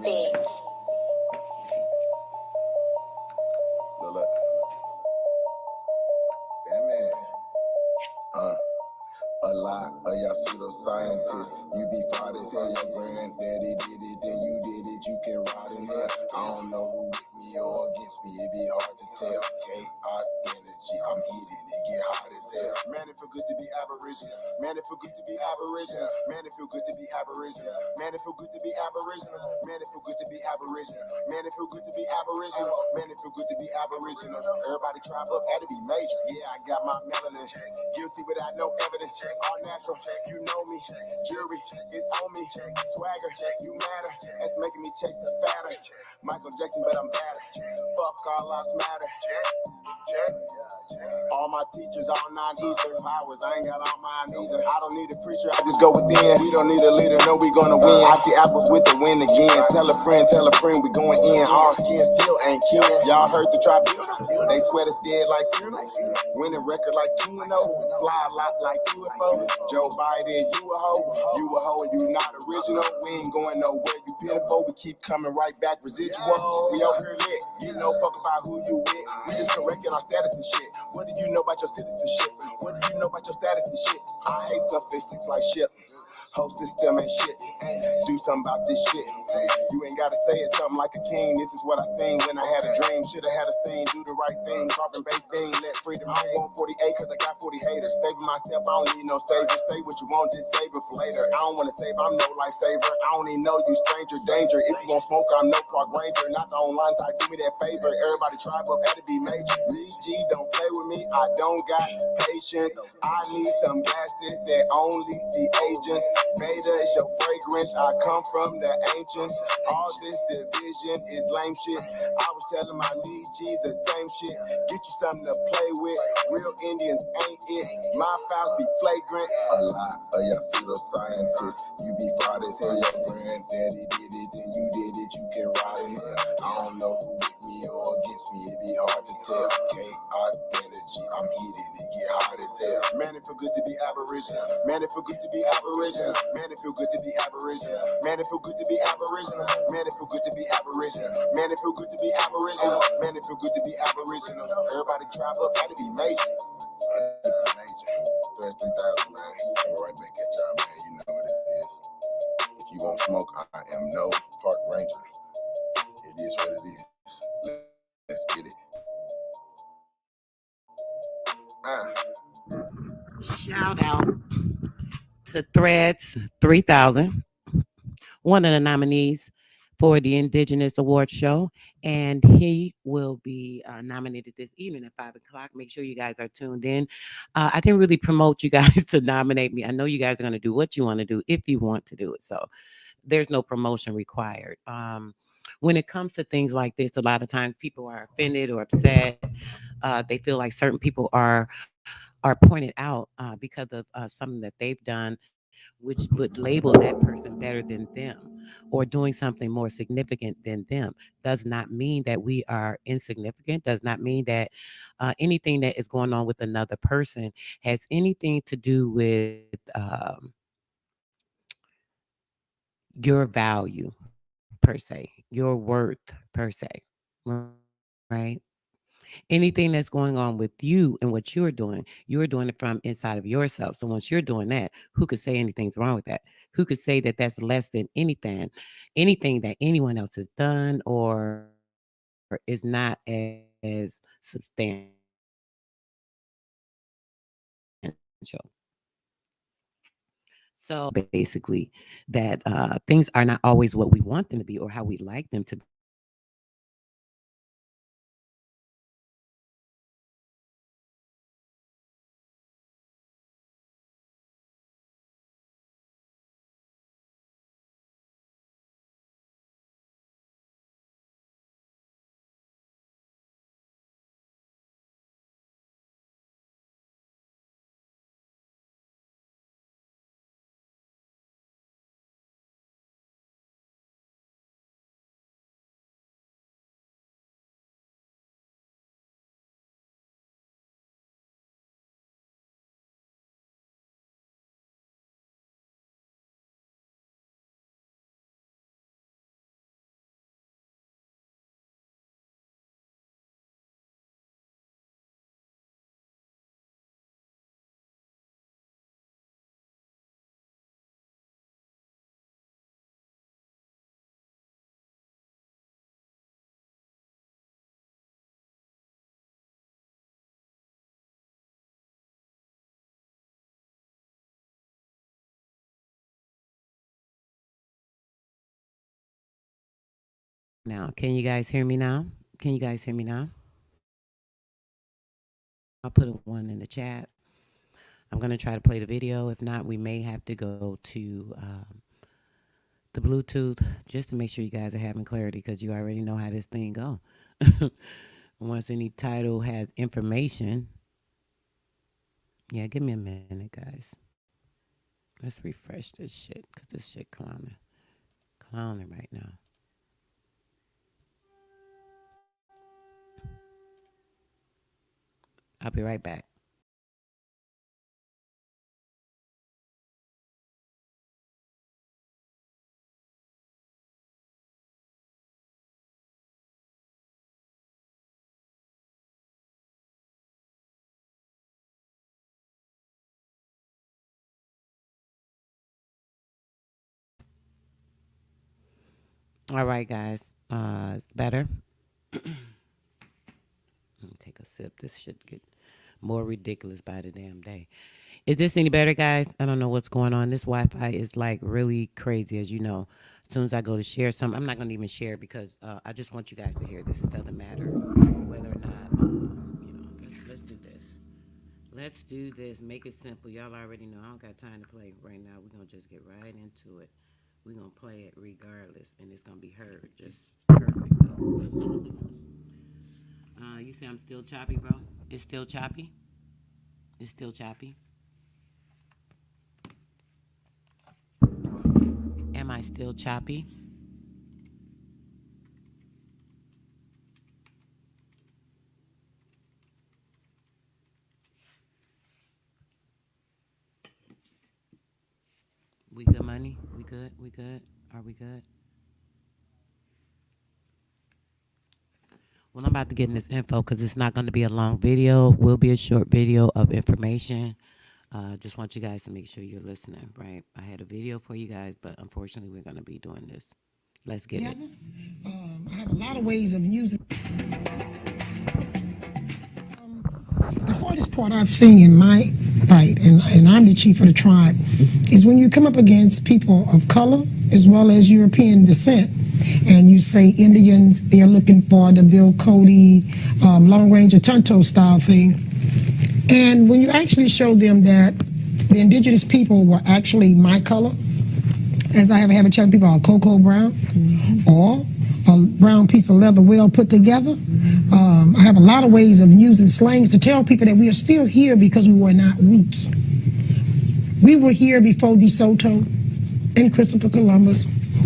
Beats. Look. Damn it. A lot of y'all pseudoscientists, you be fried as hell. Your granddaddy did it, then you did it. You can ride in there. I don't know who with me or against me. It be hard to tell. Chaos energy, I'm heated. It get hot as hell. Man, it feel good to be Aboriginal. Man, it feel good to be Aboriginal. Man, it feel good to be Aboriginal. Man, it feel good to be Aboriginal. Man, it feel good to be Aboriginal. Man, it feel good to be Aboriginal. Man, it feel good to be Aboriginal. Everybody tribe up had to be major. Yeah, I got my melanin. Guilty without no evidence. All natural, you know me. Jury is on me. Swagger, you matter. That's making me chase a fatter. Michael Jackson, but I'm better. Fuck all lives matter. All my teachers, all non-ether powers. I ain't got all mine either. I don't need a preacher, I just go within. We don't need a leader, no, we gonna win. I see apples with the wind again. Tell a friend, we going in. All skin still ain't kin. Y'all heard the tribunal? They sweat us dead like funerals. Win a record like 2-0. Fly a lot like UFO. Joe Biden, you a hoe. You a hoe and you not original. We ain't going nowhere, you pitiful. We keep coming right back, residual. We over here lit. You know fuck about who you with. We just correcting our status and shit. What do you know about your citizenship? What do you know about your status and shit? I hate sophistics like shit. Whole system ain't shit. Do something about this shit. You ain't gotta say it something like a king. This is what I seen when I had a dream. Should've had a scene, do the right thing. Carbon based being, let freedom. I want 48 cause I got 40 haters. Saving myself, I don't need no savior. Say what you want, just save it for later. I don't wanna save, I'm no lifesaver. I don't even know you, stranger danger. If you gon' smoke, I'm no park ranger. Not the online type, do me that favor. Everybody tribe up, had to be major. Lee G, don't play with me, I don't got patience. I need some gases that only see agents. Beta is your fragrance, I come from the ancients. All this division is lame shit. I was telling my Lee G the same shit. Get you something to play with. Real Indians ain't it. My files be flagrant. A lot of y'all pseudoscientists, you be fried as hell. Your granddaddy did it, then you did it. You can ride in there. I don't know who with me or against me. It be hard to tell. Chaos energy, I'm heated. It get hot as hell. Man, it feel good to be Aboriginal. Man, it feel good to be Aboriginal. Man, it feel good to be Aboriginal. Man, it feel good to be Aboriginal. Man, it feel good to be Aboriginal. Man, it feel good to be Aboriginal. Man, it feel good to be Aboriginal. Everybody tribe up, gotta be major. There's 3,000, man. I'm right back at y'all, man. You know what it is. If you won't smoke, I am no park ranger. It is what it is. Let's get it. Shout out to Threads 3000, one of the nominees for the Indigenous Award Show, and he will be nominated this evening at 5 o'clock. Make sure you guys are tuned in. I didn't really promote you guys to nominate me. I know you guys are going to do what you want to do if you want to do it. So there's no promotion required. When it comes to things like this, a lot of times people are offended or upset. They feel like certain people are pointed out because of something that they've done, which would label that person better than them or doing something more significant than them. Does not mean that we are insignificant, does not mean that anything that is going on with another person has anything to do with your value per se, your worth per se, right? Anything that's going on with you and what you're doing it from inside of yourself. So once you're doing that, who could say anything's wrong with that? Who could say that that's less than anything that anyone else has done or is not as substantial? So basically, that things are not always what we want them to be or how we like them to be. Now, can you guys hear me now? Can you guys hear me now? I'll put a one in the chat. I'm going to try to play the video. If not, we may have to go to the Bluetooth just to make sure you guys are having clarity, because you already know how this thing go. Once any title has information. Yeah, give me a minute, guys. Let's refresh this shit, because this shit clowning right now. I'll be right back. All right, guys. It's better. Let me take a sip. This should get more ridiculous by the damn day. Is this any better, guys? I don't know what's going on. This Wi-Fi is like really crazy, as you know. As soon as I go to share something, I'm not going to even share, because I just want you guys to hear this. It doesn't matter whether or not, let's do this. Let's do this. Make it simple. Y'all already know I don't got time to play right now. We're going to just get right into it. We're going to play it regardless, and it's going to be heard just perfectly. You say I'm still choppy, bro? It's still choppy? It's still choppy? Am I still choppy? We good, money? We good? We good? Are we good? Well, I'm about to get in this info, because it's not going to be a long video. It will be a short video of information. Just want you guys to make sure you're listening, right? I had a video for you guys, but unfortunately, we're going to be doing this. Let's get it. I have a lot of ways of using. The hardest part I've seen in my fight, and I'm the chief of the tribe, is when you come up against people of color as well as European descent, and you say Indians, they're looking for the Bill Cody long range or Tonto style thing. And when you actually show them that the indigenous people were actually my color, as I have a habit telling people, are cocoa brown, or a brown piece of leather well put together. I have a lot of ways of using slangs to tell people that we are still here because we were not weak. We were here before DeSoto and Christopher Columbus.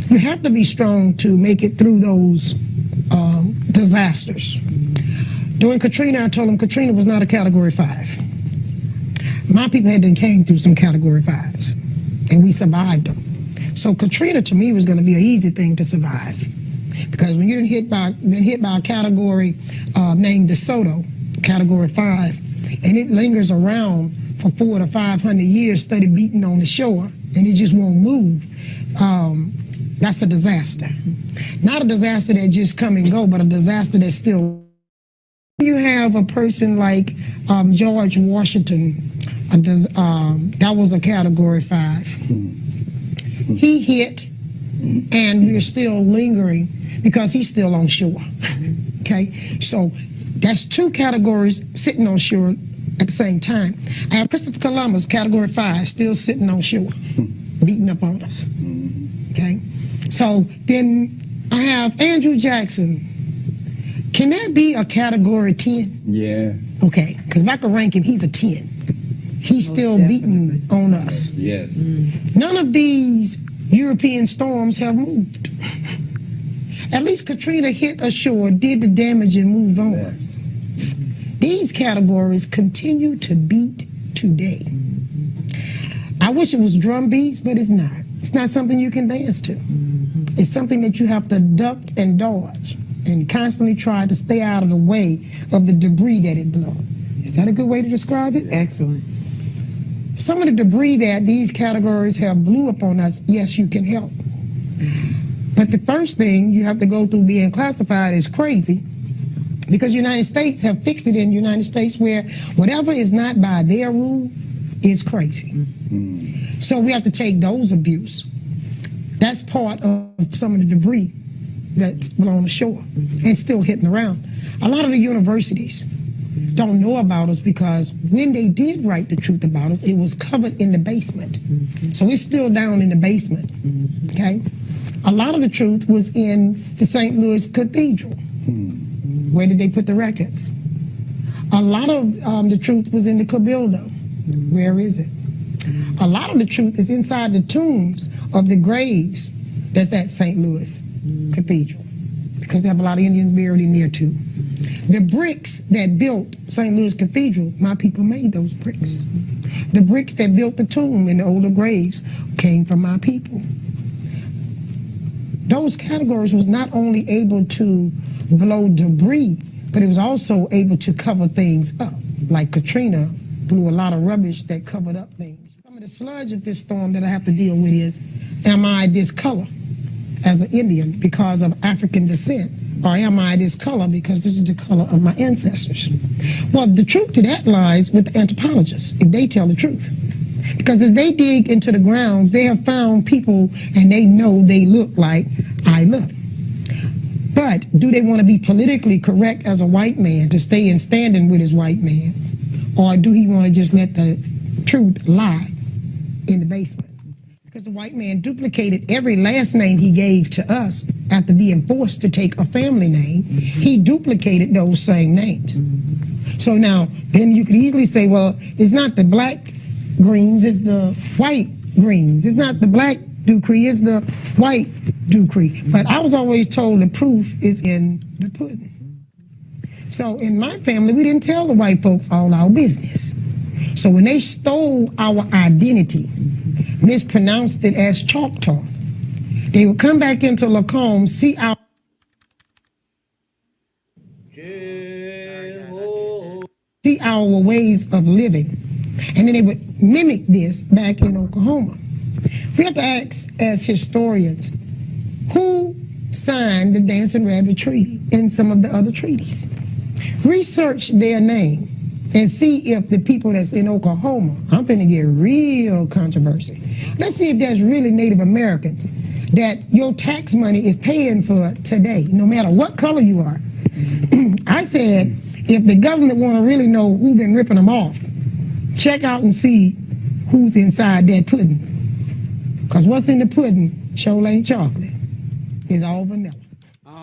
You have to be strong to make it through those disasters. During Katrina, I told them Katrina was not a Category 5. My people came through some Category 5s, and we survived them. So Katrina, to me, was going to be an easy thing to survive, because when you're hit by a category named DeSoto, Category 5, and it lingers around for 400 to 500 years, steady beating on the shore, and it just won't move, that's a disaster. Not a disaster that just come and go, but a disaster that's still. You have a person like George Washington, that was a Category 5. He hit, and we're still lingering because he's still on shore. Okay, so that's two categories sitting on shore at the same time. I have Christopher Columbus, Category 5, still sitting on shore, beating up on us. Okay, so then I have Andrew Jackson. Can that be a Category 10? Yeah. Okay, because if I could rank him, he's a 10. He's still beating on us. Yes. None of these European storms have moved. At least Katrina hit ashore, did the damage, and moved on. Yeah. These categories continue to beat today. I wish it was drum beats, but it's not. It's not something you can dance to. It's something that you have to duck and dodge and constantly try to stay out of the way of the debris that it blew. Is that a good way to describe it? Excellent. Some of the debris that these categories have blew upon us, yes, you can help. But the first thing you have to go through being classified is crazy, because the United States have fixed it in the United States where whatever is not by their rule is crazy. So we have to take those abuse. That's part of some of the debris that's along the shore and still hitting around. A lot of the universities don't know about us because when they did write the truth about us, it was covered in the basement. So it's still down in the basement, okay? A lot of the truth was in the St. Louis Cathedral. Where did they put the records? A lot of the truth was in the Cabildo. Where is it? A lot of the truth is inside the tombs of the graves that's at St. Louis Cathedral, because they have a lot of Indians buried in there too. The bricks that built St. Louis Cathedral, my people made those bricks. The bricks that built the tomb in the older graves came from my people. Those categories was not only able to blow debris, but it was also able to cover things up. Like Katrina blew a lot of rubbish that covered up things. Some of the sludge of this storm that I have to deal with is, am I this color as an Indian because of African descent? Or am I this color because this is the color of my ancestors? Well, the truth to that lies with the anthropologists, if they tell the truth. Because as they dig into the grounds, they have found people and they know they look like I look. But do they want to be politically correct as a white man to stay in standing with his white man? Or do he want to just let the truth lie in the basement? Because the white man duplicated every last name he gave to us after being forced to take a family name. He duplicated those same names. So now, then you could easily say, well, it's not the black Greens, it's the white Greens. It's not the black Dupree, it's the white Dupree. But I was always told the proof is in the pudding. So in my family, we didn't tell the white folks all our business. So when they stole our identity, mispronounced it as Choctaw, they would come back into Lacombe, see our ways of living, and then they would mimic this back in Oklahoma. We have to ask, as historians, who signed the Dancing Rabbit Treaty and some of the other treaties? Research their name and see if the people that's in Oklahoma, I'm finna get real controversy. Let's see if there's really Native Americans that your tax money is paying for today, no matter what color you are. I said, if the government want to really know who been ripping them off, check out and see who's inside that pudding. Because what's in the pudding sure ain't chocolate. It's all vanilla.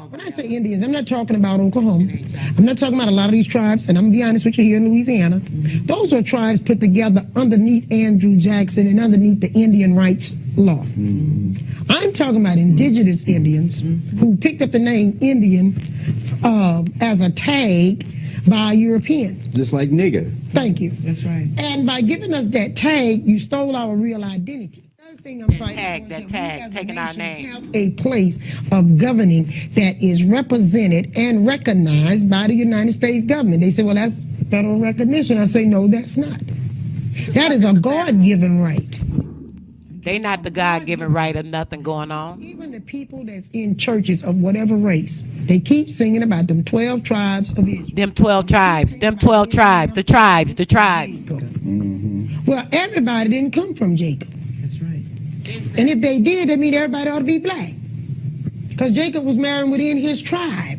When I say Indians, I'm not talking about Oklahoma. I'm not talking about a lot of these tribes, and I'm going to be honest with you, here in Louisiana. Those are tribes put together underneath Andrew Jackson and underneath the Indian rights law. I'm talking about indigenous Indians who picked up the name Indian as a tag by Europeans. Just like nigger. Thank you. That's right. And by giving us that tag, you stole our real identity. Thing I'm That tag, taking our name. Have a place of governing that is represented and recognized by the United States government. They say, well, that's federal recognition. I say, no, that's not. That is a God-given right. They not the God-given right of nothing going on. Even the people that's in churches of whatever race, they keep singing about them 12 tribes of Israel. Them 12 tribes, them 12 tribes, the tribes. Well, everybody didn't come from Jacob. That's right. And if they did, that means everybody ought to be black. Because Jacob was married within his tribe.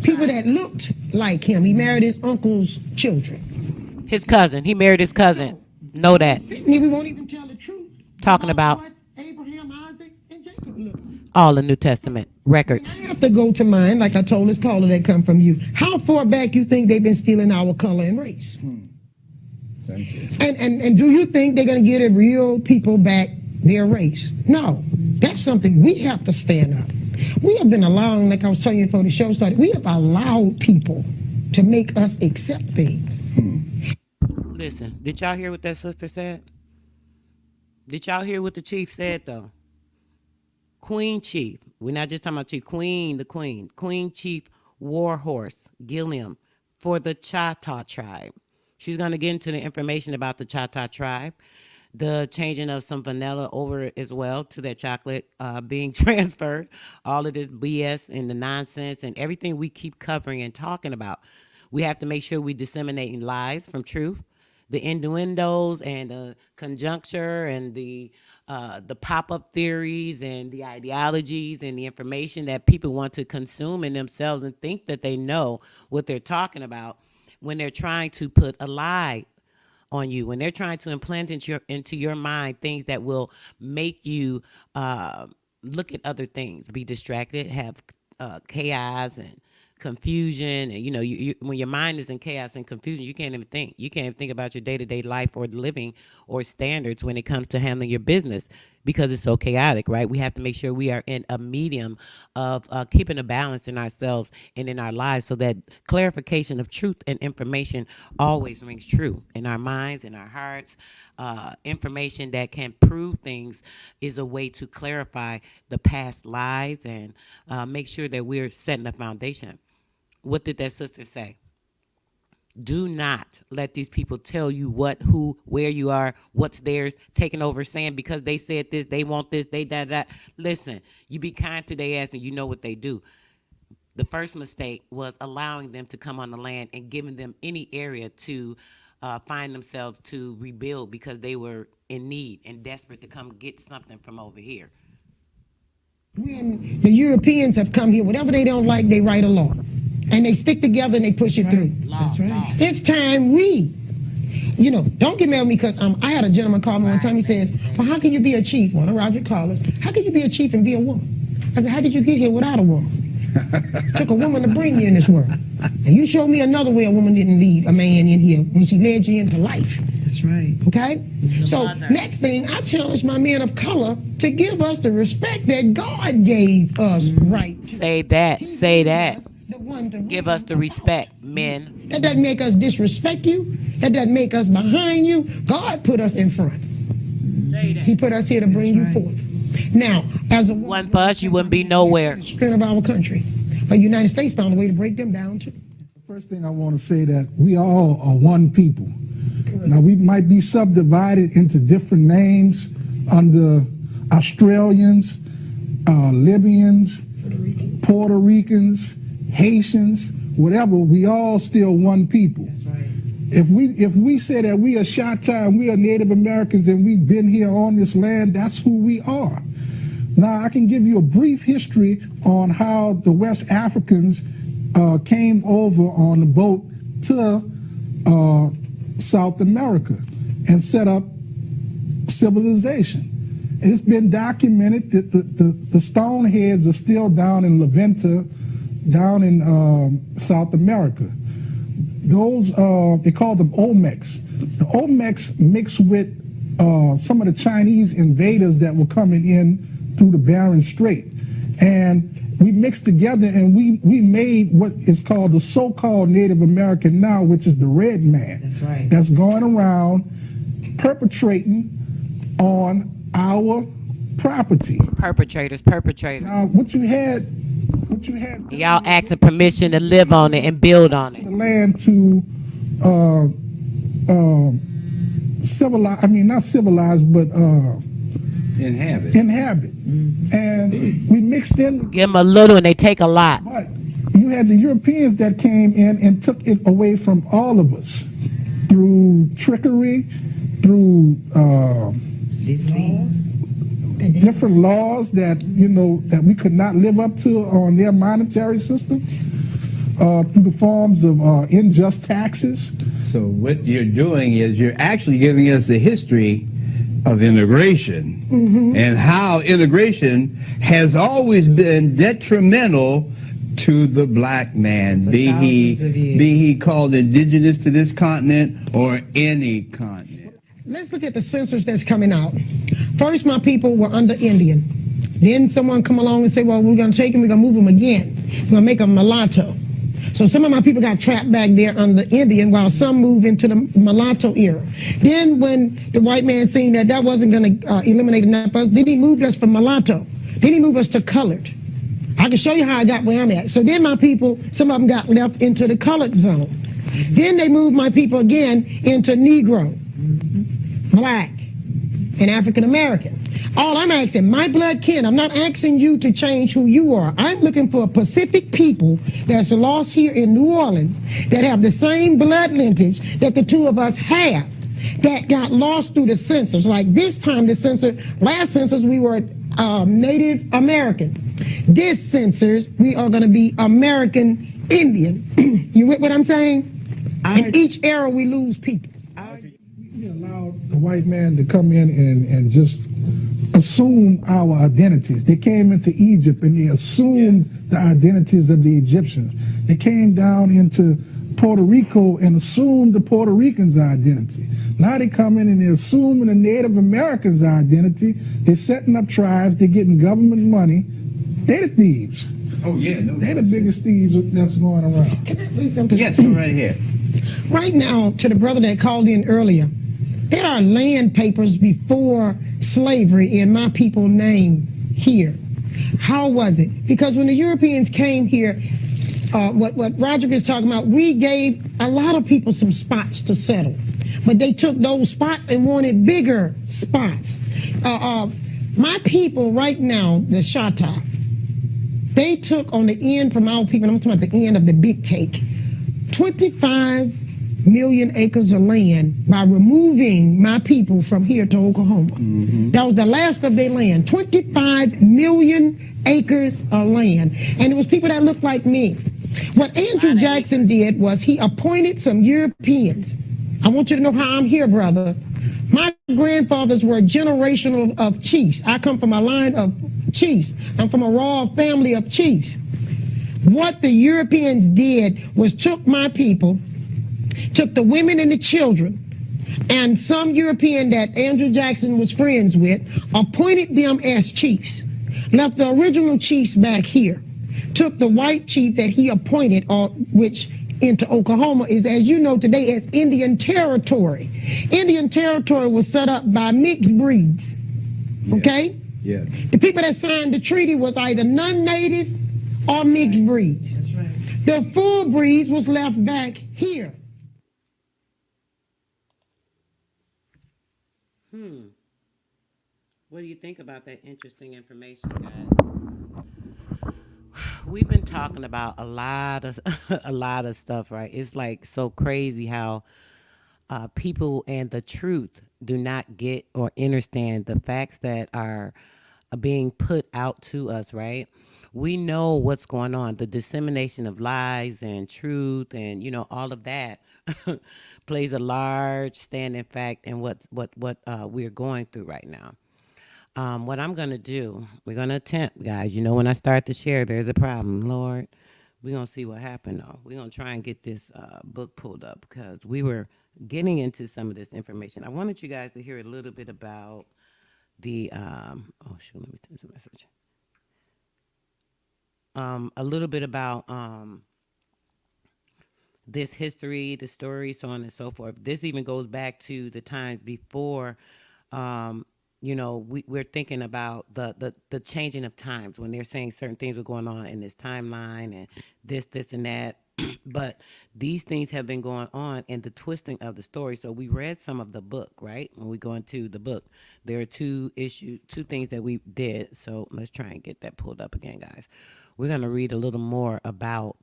People that looked like him. He married his uncle's children. His cousin. He married his cousin. Know that. We won't even tell the truth. Talking about what Abraham, Isaac, and Jacob looked. all the New Testament records. I have to go to mine, like I told this caller that come from you. How far back you think they've been stealing our color and race? Thank you. And do you think they're going to give the real people back their race? No. That's something we have to stand up. We have been allowing, like I was telling you before the show started, we have allowed people to make us accept things. Listen, did y'all hear what that sister said? Did y'all hear what the chief said, though? Queen Chief. We're not just talking about Chief. Queen, the Queen. Queen Chief Warhorse, Gillium, for the CHAHTA tribe. She's going to get into the information about the CHAHTA tribe, the changing of some vanilla over as well to that chocolate being transferred, all of this BS and the nonsense and everything we keep covering and talking about. We have to make sure we disseminating lies from truth, the innuendos and the conjuncture and the the pop-up theories and the ideologies and the information that people want to consume in themselves and think that they know what they're talking about when they're trying to put a lie on you, when they're trying to implant into your mind things that will make you look at other things, be distracted, have chaos and confusion. And you when your mind is in chaos and confusion, you can't even think. You can't even think about your day-to-day life or living or standards when it comes to handling your business, because it's so chaotic, right? We have to make sure we are in a medium of keeping a balance in ourselves and in our lives, so that clarification of truth and information always rings true in our minds, in our hearts. Information that can prove things is a way to clarify the past lies and make sure that we're setting a foundation. What did that sister say? Do not let these people tell you what, who, where you are, what's theirs, taking over, saying because they said this, they want this, they that. Listen, you be kind to their ass and you know what they do. The first mistake was allowing them to come on the land and giving them any area to find themselves to rebuild, because they were in need and desperate to come get something from over here. When the Europeans have come here, whatever they don't like, they write a law. And they stick together and they push it through. That's right. It's time don't get mad at me, because I had a gentleman call me one time. He says, well, how can you be a chief? One of Roger callers. How can you be a chief and be a woman? I said, how did you get here without a woman? Took a woman to bring you in this world. And you show me another way a woman didn't lead a man in here when she led you into life. That's right. Okay? So next thing, I challenge my men of color to give us the respect that God gave us right. Say that. Say that. Give us the respect, men. That doesn't make us disrespect you. That doesn't make us behind you. God put us in front. Say that. He put us here to bring you forth. Now, as a one for us, you wouldn't be nowhere. The strength of our country. But the United States found a way to break them down too. First thing I want to say that we all are one people. Correct. Now we might be subdivided into different names under Australians, Libyans, Puerto Ricans, Haitians, whatever. We all still one people. That's right. If we say that we are CHAHTA and we are Native Americans and we've been here on this land, that's who we are. Now I can give you a brief history on how the West Africans came over on the boat to South America and set up civilization. And it's been documented that the stone heads are still down in La Venta, down in South America. Those, they call them Olmecs. The Olmecs mixed with some of the Chinese invaders that were coming in through the Bering Strait. And we mixed together and we made what is called the so-called Native American now, which is the red man. That's right. That's going around perpetrating on our property. Perpetrators. Now, what you had. Y'all asking permission to live on it and build on it. The land to civilize. I mean, not civilized, but inhabit. Mm-hmm. And we mixed in. Give them a little and they take a lot. But you had the Europeans that came in and took it away from all of us through trickery, through disease. Different laws that that we could not live up to on their monetary system, through the forms of unjust taxes. So what you're doing is you're actually giving us a history of integration, and how integration has always been detrimental to the black man, be he called indigenous to this continent or any continent. Let's look at the census that's coming out. First, my people were under Indian. Then someone come along and say, well, we're going to take them, we're going to move them again. We're going to make them mulatto. So some of my people got trapped back there under Indian, while some moved into the mulatto era. Then when the white man seen that wasn't going to eliminate enough of us, then he moved us from mulatto. Then he moved us to colored. I can show you how I got where I'm at. So then my people, some of them got left into the colored zone. Then they moved my people again into Negro, Black, and African American. All I'm asking, my blood kin, I'm not asking you to change who you are. I'm looking for a Pacific people that's lost here in New Orleans that have the same blood lineage that the two of us have. that got lost through the census. Like this time, last census, we were Native American. This census, we are going to be American Indian. You with what I'm saying? In each era, we lose people. We allowed the white man to come in and just assume our identities. They came into Egypt and they assumed the identities of the Egyptians. They came down into Puerto Rico and assumed the Puerto Ricans' identity. Now they come in and they're assuming the Native Americans' identity. They're setting up tribes. They're getting government money. They're the thieves. Oh, yeah. No, They're the biggest thieves that's going around. Can I say something? Yes, go right ahead. Right now, to the brother that called in earlier, there are land papers before slavery in my people name here. How was it? Because when the Europeans came here, what Roderick is talking about, we gave a lot of people some spots to settle. But they took those spots and wanted bigger spots. My people right now, the CHAHTA, they took on the end from our people, I'm talking about the end of the big take, 25 million acres of land by removing my people from here to Oklahoma. That was the last of their land, 25 million acres of land. And it was people that looked like me. What Andrew Jackson did was he appointed some Europeans. I want you to know how I'm here, brother. My grandfathers were a generation of chiefs. I come from a line of chiefs. I'm from a royal family of chiefs. What the Europeans did was took my people, took the women and the children, and some European that Andrew Jackson was friends with, appointed them as chiefs, left the original chiefs back here, took the white chief that he appointed, which into Oklahoma is, as you know today, as Indian Territory. Indian Territory was set up by mixed breeds, okay? Yeah. The people that signed the treaty was either non-native or mixed breeds. That's right. The full breeds was left back here. What do you think about that interesting information, guys? We've been talking about a lot of a lot of stuff, right? It's like so crazy how people and the truth do not get or understand the facts that are being put out to us, right? We know what's going on, the dissemination of lies and truth, and all of that plays a large standing fact in what we're going through right now. What I'm going to do, we're going to attempt, guys. When I start to share, there's a problem. Lord, we're going to see what happened, though. We're going to try and get this book pulled up because we were getting into some of this information. I wanted you guys to hear a little bit about the, oh, shoot, let me send some message. A little bit about this history, the story, so on and so forth. This even goes back to the times before we're thinking about the changing of times when they're saying certain things were going on in this timeline and this and that. But these things have been going on in the twisting of the story. So we read some of the book, right? When we go into the book, there are two things that we did. So let's try and get that pulled up again, guys. We're going to read a little more about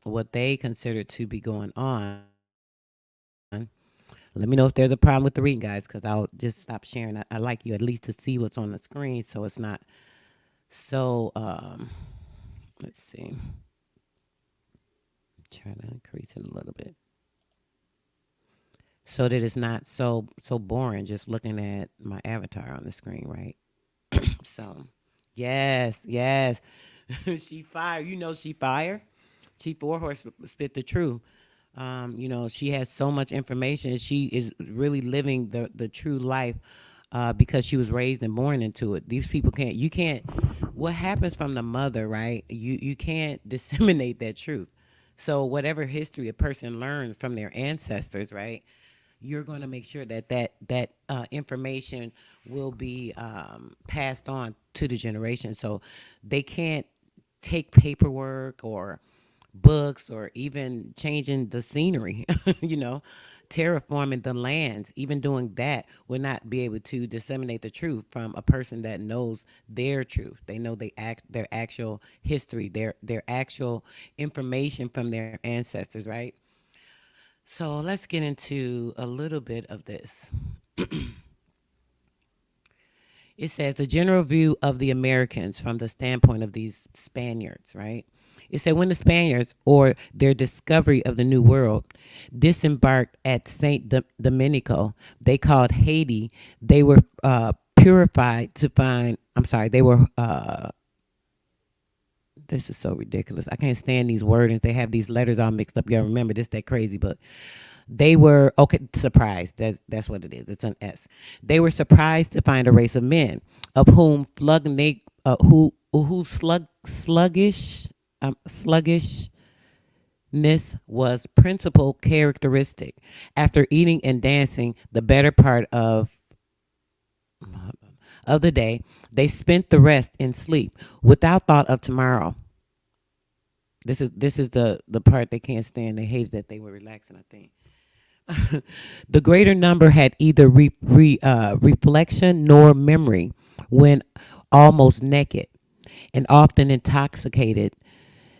what they consider to be going on. Let me know if there's a problem with the reading, guys, because I'll just stop sharing. I like you at least to see what's on the screen so it's not so, let's see. Try to increase it a little bit so that it's not so boring just looking at my avatar on the screen, right? So, yes. She fire. She fire. Chief Warhorse spit the truth. She has so much information. She is really living the true life because she was raised and born into it. These people what happens from the mother, right? You can't disseminate that truth. So whatever history a person learns from their ancestors, right, you're going to make sure that information will be passed on to the generation. So they can't take paperwork or books or even changing the scenery, terraforming the lands. Even doing that would not be able to disseminate the truth from a person that knows their truth. They know their actual history, their actual information from their ancestors, right? So let's get into a little bit of this. It says the general view of the Americans from the standpoint of these Spaniards, right? It said when the Spaniards, or their discovery of the New World, disembarked at Saint Domenico, they called Haiti. They were purified to find. I'm sorry. They were. This is so ridiculous. I can't stand these wordings. They have these letters all mixed up. Y'all remember this? That crazy, but they were surprised. That's what it is. It's an S. They were surprised to find a race of men of whom sluggishness was principal characteristic. After eating and dancing the better part of the day, they spent the rest in sleep without thought of tomorrow. This is the part they can't stand. They hate that they were relaxing, I think. The greater number had either reflection nor memory when almost naked, and often intoxicated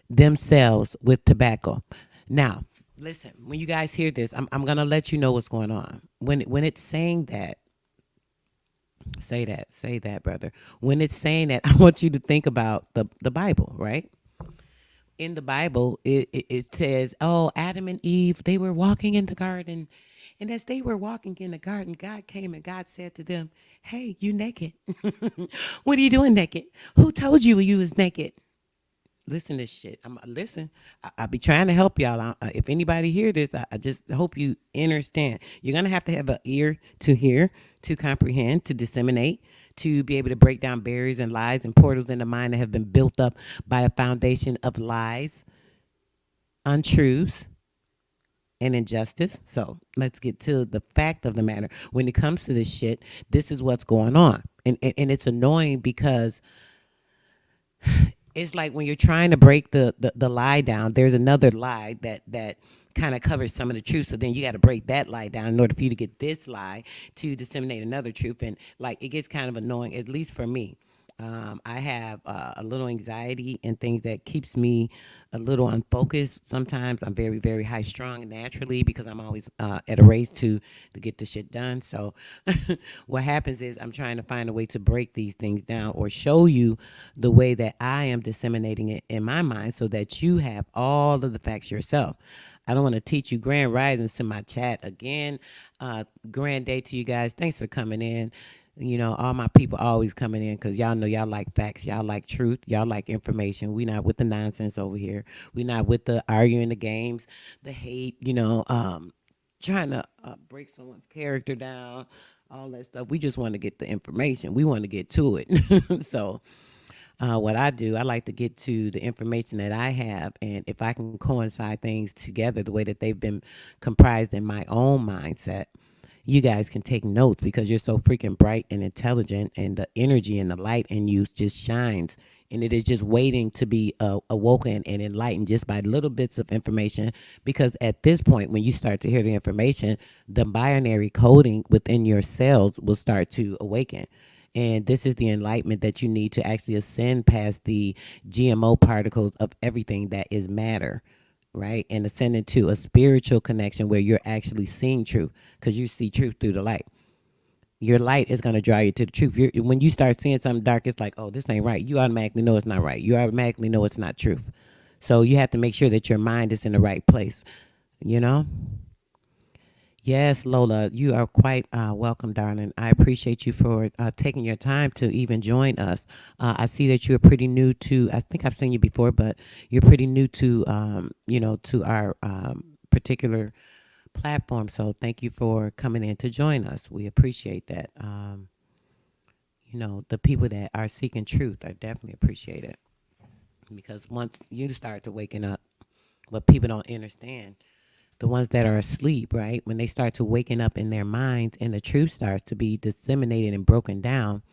themselves with tobacco. Now, listen, when you guys hear this, I'm going to let you know what's going on. When it's saying that, say that, brother. When it's saying that, I want you to think about the Bible, right? In the Bible, it says, oh, Adam and Eve, they were walking in the garden. And as they were walking in the garden, God came and God said to them, hey, you naked. What are you doing naked? Who told you was naked? Listen to this shit. Listen. I'll be trying to help y'all. If anybody hear this, I just hope you understand. You're going to have an ear to hear, to comprehend, to disseminate, to be able to break down barriers and lies and portals in the mind that have been built up by a foundation of lies, untruths, and injustice. So let's get to the fact of the matter. When it comes to this shit, this is what's going on. And it's annoying because it's like when you're trying to break the lie down, there's another lie that kind of covers some of the truth. So then you got to break that lie down in order for you to get this lie to disseminate another truth. And like it gets kind of annoying, at least for me. I have a little anxiety and things that keeps me a little unfocused. Sometimes I'm very, very high strung naturally because I'm always at a race to get the shit done. So what happens is I'm trying to find a way to break these things down or show you the way that I am disseminating it in my mind so that you have all of the facts yourself. I don't want to teach you. Grand risings to my chat again. Grand day to you guys. Thanks for coming in. You know, all my people always coming in because y'all know y'all like facts. Y'all like truth. Y'all like information. We not with the nonsense over here. We not with the arguing, the games, the hate, trying to break someone's character down, all that stuff. We just want to get the information. We want to get to it. So what I do, I like to get to the information that I have. And if I can coincide things together the way that they've been comprised in my own mindset, you guys can take notes because you're so freaking bright and intelligent, and the energy and the light in you just shines, and it is just waiting to be awoken and enlightened just by little bits of information. Because at this point, when you start to hear the information, the binary coding within your cells will start to awaken. And this is the enlightenment that you need to actually ascend past the GMO particles of everything that is matter, right? And ascend into a spiritual connection where you're actually seeing truth, because you see truth through the light. Your light is going to draw you to the truth. When you start seeing something dark, it's like, oh, this ain't right. You automatically know it's not right. You automatically know it's not truth. So you have to make sure that your mind is in the right place, you know? Yes, Lola, you are quite welcome, darling. I appreciate you for taking your time to even join us. I see that you're pretty new to, I think I've seen you before, but you're pretty new to, to our particular platform. So thank you for coming in to join us. We appreciate that. The people that are seeking truth, I definitely appreciate it. Because once you start to waking up, what people don't understand, the ones that are asleep, right? When they start to waken up in their minds and the truth starts to be disseminated and broken down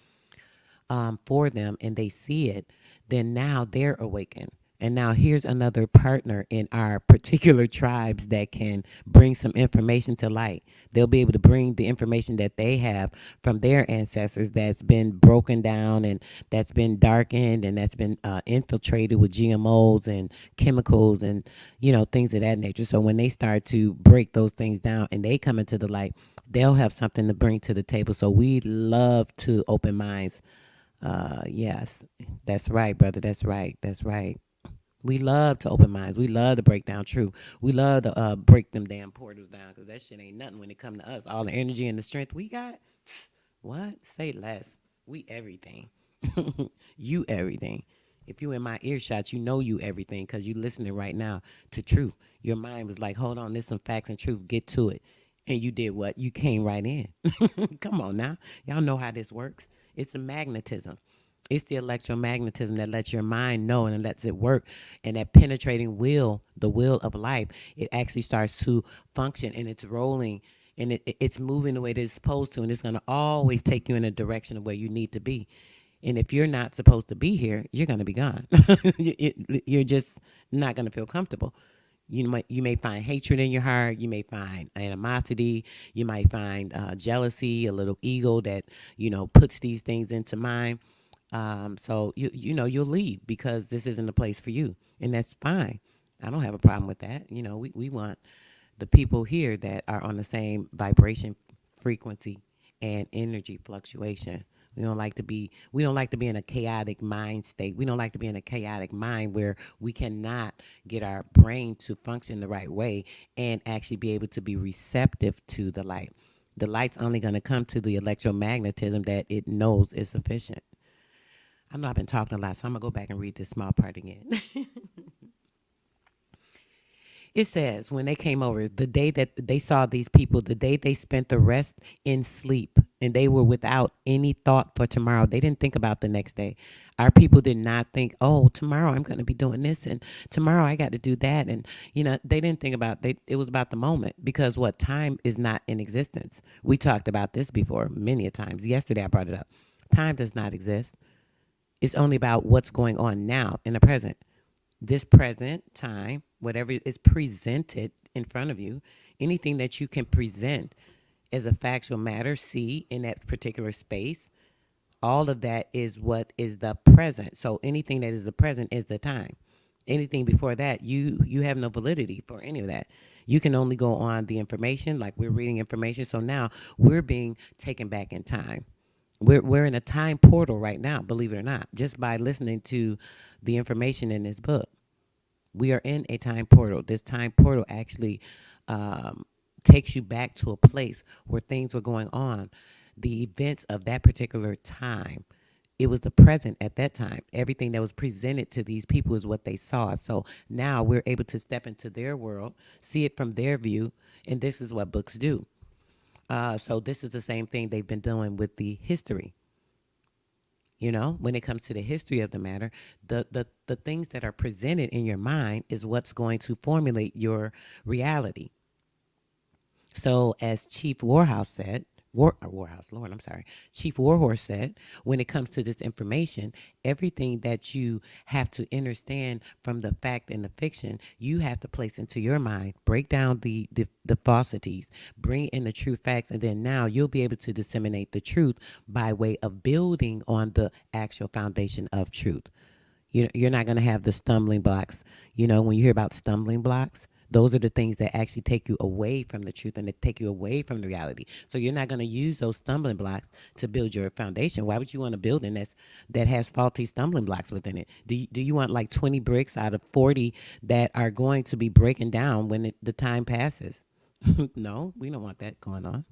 for them and they see it, then now they're awakened. And now here's another partner in our particular tribes that can bring some information to light. They'll be able to bring the information that they have from their ancestors that's been broken down and that's been darkened and that's been infiltrated with GMOs and chemicals and, things of that nature. So when they start to break those things down and they come into the light, they'll have something to bring to the table. So we love to open minds. Yes, that's right, brother. That's right. That's right. We love to open minds. We love to break down truth. We love to break them damn portals down because that shit ain't nothing when it come to us. All the energy and the strength we got, what? Say less. We everything. You everything. If you in my earshot, you know you everything because you listening right now to truth. Your mind was like, hold on, there's some facts and truth. Get to it. And you did what? You came right in. Come on now. Y'all know how this works. It's a magnetism. It's the electromagnetism that lets your mind know and it lets it work. And that penetrating will, the will of life, it actually starts to function and it's rolling and it's moving the way that it's supposed to. And it's going to always take you in a direction of where you need to be. And if you're not supposed to be here, you're going to be gone. You're just not going to feel comfortable. You may find hatred in your heart. You may find animosity. You might find jealousy, a little ego that, puts these things into mind. So you'll leave because this isn't a place for you, and that's fine. I don't have a problem with that. We want the people here that are on the same vibration, frequency, and energy fluctuation. We don't like to be in a chaotic mind state. We don't like to be in a chaotic mind where we cannot get our brain to function the right way and actually be able to be receptive to the light. The light's only going to come to the electromagnetism that it knows is sufficient. I know I've been talking a lot, so I'm going to go back and read this small part again. It says, when they came over, the day that they saw these people, the day they spent the rest in sleep, and they were without any thought for tomorrow. They didn't think about the next day. Our people did not think, oh, tomorrow I'm going to be doing this, and tomorrow I got to do that. And, they didn't think about it. It was about the moment because time is not in existence. We talked about this before many a times. Yesterday I brought it up. Time does not exist. It's only about what's going on now in the present. This present time, whatever is presented in front of you, anything that you can present as a factual matter, see in that particular space, all of that is what is the present. So anything that is the present is the time. Anything before that, you have no validity for any of that. You can only go on the information, like we're reading information. So now we're being taken back in time. We're in a time portal right now, believe it or not, just by listening to the information in this book. We are in a time portal. This time portal actually takes you back to a place where things were going on. The events of that particular time, it was the present at that time. Everything that was presented to these people is what they saw. So now we're able to step into their world, see it from their view, and this is what books do. So this is the same thing they've been doing with the history. When it comes to the history of the matter, the things that are presented in your mind is what's going to formulate your reality. So as Chief Warhorse said, Chief Warhorse said, when it comes to this information, everything that you have to understand from the fact and the fiction, you have to place into your mind, break down the falsities, bring in the true facts, and then now you'll be able to disseminate the truth by way of building on the actual foundation of truth. You're not going to have the stumbling blocks. When you hear about stumbling blocks, those are the things that actually take you away from the truth and that take you away from the reality. So you're not going to use those stumbling blocks to build your foundation. Why would you want a building that has faulty stumbling blocks within it? Do you want like 20 bricks out of 40 that are going to be breaking down when the time passes? No, we don't want that going on,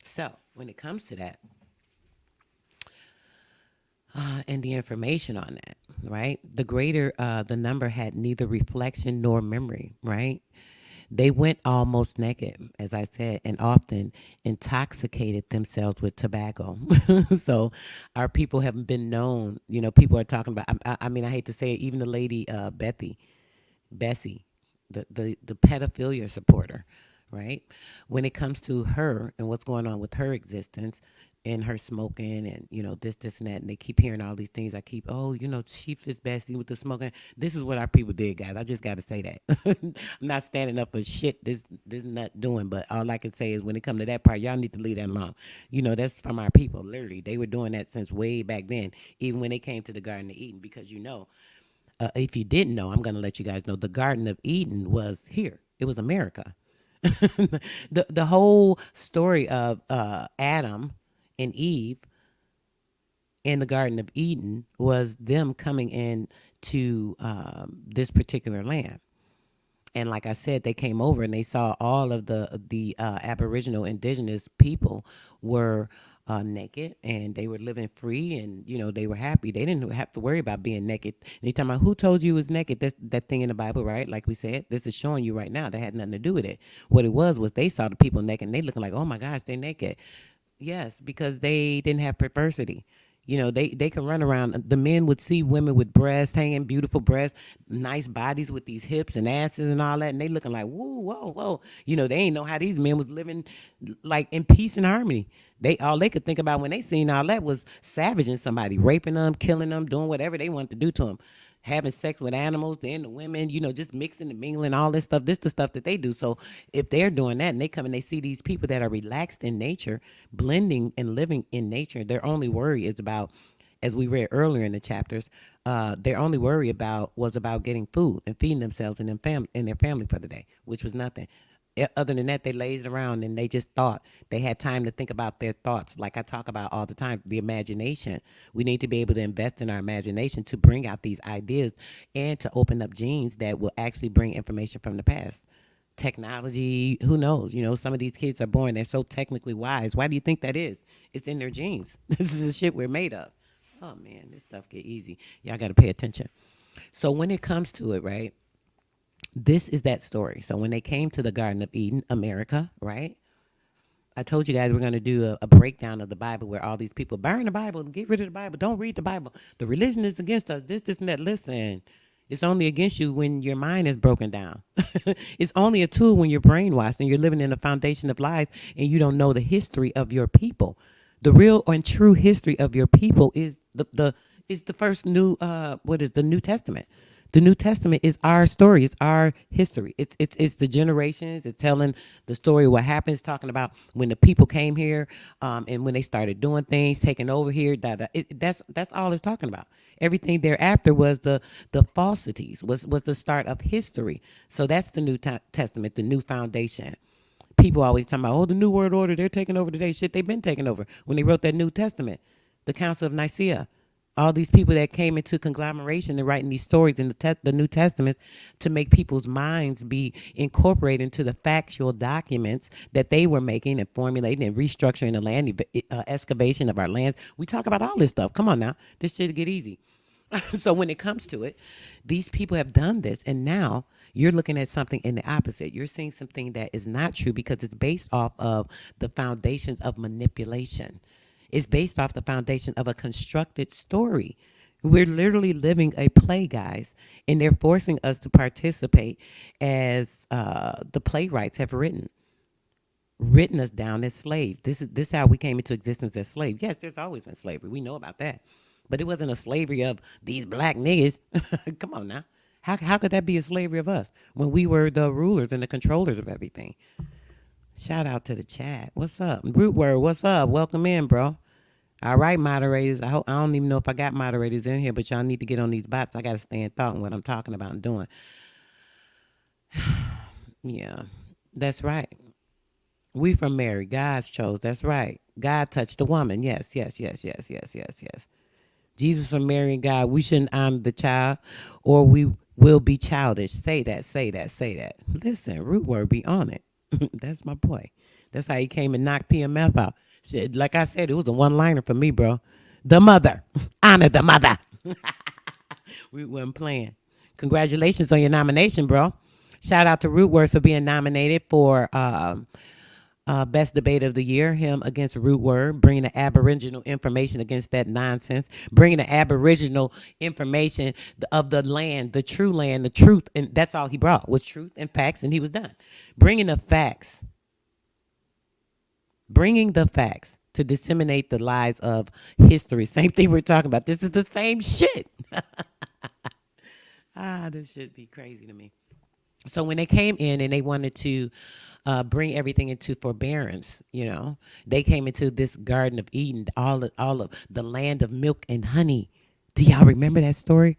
So when it comes to that, and the information on that, right? The greater the number had neither reflection nor memory, right? They went almost naked, as I said, and often intoxicated themselves with tobacco. So our people have been known, people are talking about, I hate to say it, even the lady Bessie, the pedophilia supporter, right? When it comes to her and what's going on with her existence, and her smoking and, this and that. And they keep hearing all these things. Chief is bestie with the smoking. This is what our people did, guys. I just got to say that. I'm not standing up for shit this not doing, but all I can say is when it comes to that part, y'all need to leave that alone. That's from our people, literally. They were doing that since way back then, even when they came to the Garden of Eden, because if you didn't know, I'm going to let you guys know the Garden of Eden was here. It was America. The whole story of Adam and Eve in the Garden of Eden was them coming in to this particular land. And like I said, they came over and they saw all of the Aboriginal indigenous people were naked and they were living free, and they were happy. They didn't have to worry about being naked. And you're talking about who told you it was naked? That's that thing in the Bible, right? Like we said, this is showing you right now that had nothing to do with it. What it was they saw the people naked and they looking like, oh my gosh, they naked. Yes, because they didn't have perversity. They can run around. The men would see women with breasts hanging, beautiful breasts, nice bodies with these hips and asses and all that, and they looking like, whoa, whoa, whoa. They ain't know how these men was living like in peace and harmony. All they could think about when they seen all that was savaging somebody, raping them, killing them, doing whatever they wanted to do to them. Having sex with animals, then the women, just mixing and mingling, all this stuff. This is the stuff that they do. So if they're doing that and they come and they see these people that are relaxed in nature, blending and living in nature, their only worry is about, as we read earlier in the chapters, their only worry was about getting food and feeding themselves and their family for the day, which was nothing. Other than that, they lazed around and they just thought. They had time to think about their thoughts. Like I talk about all the time, the imagination. We need to be able to invest in our imagination to bring out these ideas and to open up genes that will actually bring information from the past. Technology, who knows? Some of these kids are born, they're so technically wise. Why do you think that is? It's in their genes. This is the shit we're made of. Oh, man, this stuff get easy. Y'all got to pay attention. So when it comes to it, right? This is that story. So when they came to the Garden of Eden, America, right? I told you guys we're going to do a breakdown of the Bible where all these people burn the Bible, get rid of the Bible, don't read the Bible. The religion is against us, this, and that. Listen, it's only against you when your mind is broken down. It's only a tool when you're brainwashed and you're living in a foundation of lies and you don't know the history of your people. The real and true history of your people is the first the New Testament. The New Testament is our story. It's our history. It's the generations. It's telling the story of what happens, talking about when the people came here and when they started doing things, taking over here. That's all it's talking about. Everything thereafter was the falsities, was the start of history. So that's the New Testament, the new foundation. People always talking about, the New World Order, they're taking over today. Shit, they've been taking over. When they wrote that New Testament, the Council of Nicaea. All these people that came into conglomeration and writing these stories in the New Testament to make people's minds be incorporated into the factual documents that they were making and formulating and restructuring the land, excavation of our lands. We talk about all this stuff. Come on now. This should get easy. So when it comes to it, these people have done this, and now you're looking at something in the opposite. You're seeing something that is not true because it's based off of the foundations of manipulation. It's based off the foundation of a constructed story. We're literally living a play, guys, and they're forcing us to participate as the playwrights have written us down as slaves. This is how we came into existence as slaves. Yes, there's always been slavery. We know about that. But it wasn't a slavery of these black niggas. Come on now. How could that be a slavery of us when we were the rulers and the controllers of everything? Shout out to the chat. What's up? Root word, what's up? Welcome in, bro. All right, moderators. I don't even know if I got moderators in here, but y'all need to get on these bots. I got to stay in thought on what I'm talking about and doing. Yeah, that's right. We from Mary. God's chose. That's right. God touched the woman. Yes. Jesus from Mary and God. We shouldn't honor the child or we will be childish. Say that. Listen, root word be on it. That's my boy. That's how he came and knocked PMF out. Shit, like I said, it was a one-liner for me, bro. The mother. Honor the mother. We weren't playing. Congratulations on your nomination, bro. Shout out to Rootworth for being nominated for Best Debate of the Year. Him against Rootword, bringing the Aboriginal information against that nonsense. Bringing the Aboriginal information of the land, the truth. And that's all he brought was truth and facts, and he was done. Bringing the facts. to disseminate the lies of history. Same thing we're talking about. This is the same shit. This should be crazy to me. So when they came in and they wanted to bring everything into forbearance, they came into this Garden of Eden, all of the land of milk and honey. Do y'all remember that story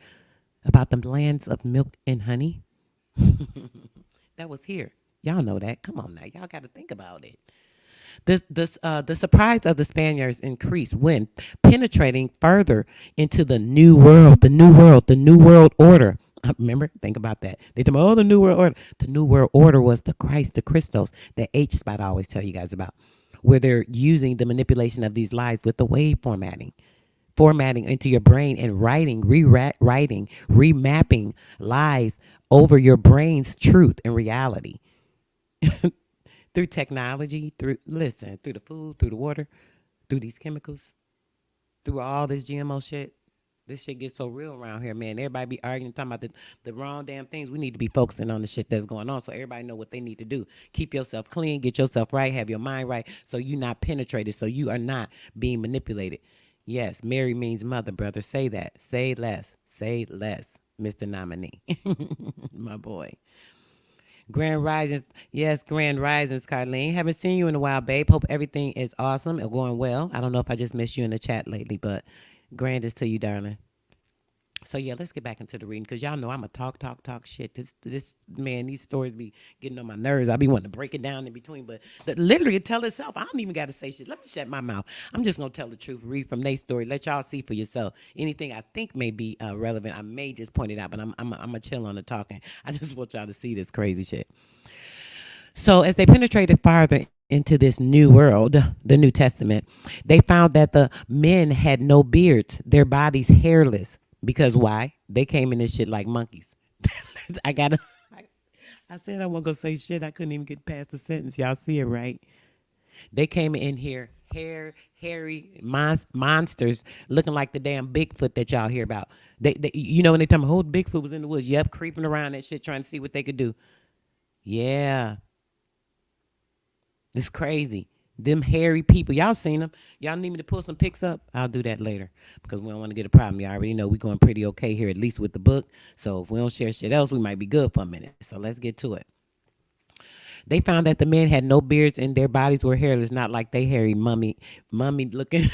about the lands of milk and honey? That was here. Y'all know that. Come on now. Y'all got to think about it. The surprise of the Spaniards increased when penetrating further into the new world, the new world order. Remember, think about that. They talk about, the new world order. The new world order was the Christos that H-Spot always tell you guys about, where they're using the manipulation of these lies with the wave formatting into your brain and rewriting, remapping lies over your brain's truth and reality. Through technology, through the food, through the water, through these chemicals, through all this GMO shit. This shit gets so real around here, man. Everybody be arguing, talking about the wrong damn things. We need to be focusing on the shit that's going on so everybody know what they need to do. Keep yourself clean, get yourself right, have your mind right, so you're not penetrated, so you are not being manipulated. Yes, Mary means mother, brother. Say that. Say less. Say less, Mr. Nominee. My boy. Grand Risings. Yes, Grand Risings, Carlene. Haven't seen you in a while, babe. Hope everything is awesome and going well. I don't know if I just missed you in the chat lately, but grand is to you, darling. So, yeah, let's get back into the reading because y'all know I'm a talk shit. This man, these stories be getting on my nerves. I be wanting to break it down in between, but literally it tell itself. I don't even got to say shit. Let me shut my mouth. I'm just going to tell the truth, read from their story, let y'all see for yourself. Anything I think may be relevant, I may just point it out, but I'm going to chill on the talking. I just want y'all to see this crazy shit. So as they penetrated farther into this new world, the New Testament, they found that the men had no beards, their bodies hairless. Because why? They came in this shit like monkeys. I said I wasn't going to say shit. I couldn't even get past the sentence. Y'all see it, right? They came in here, hairy monsters looking like the damn Bigfoot that y'all hear about. They when they tell me, Bigfoot was in the woods. Yep, creeping around that shit trying to see what they could do. Yeah. It's crazy. Them hairy people. Y'all seen them. Y'all need me to pull some pics up? I'll do that later because we don't want to get a problem. Y'all already know we're going pretty okay here, at least with the book. So if we don't share shit else, we might be good for a minute. So let's get to it. They found that the men had no beards and their bodies were hairless, not like they hairy mummy looking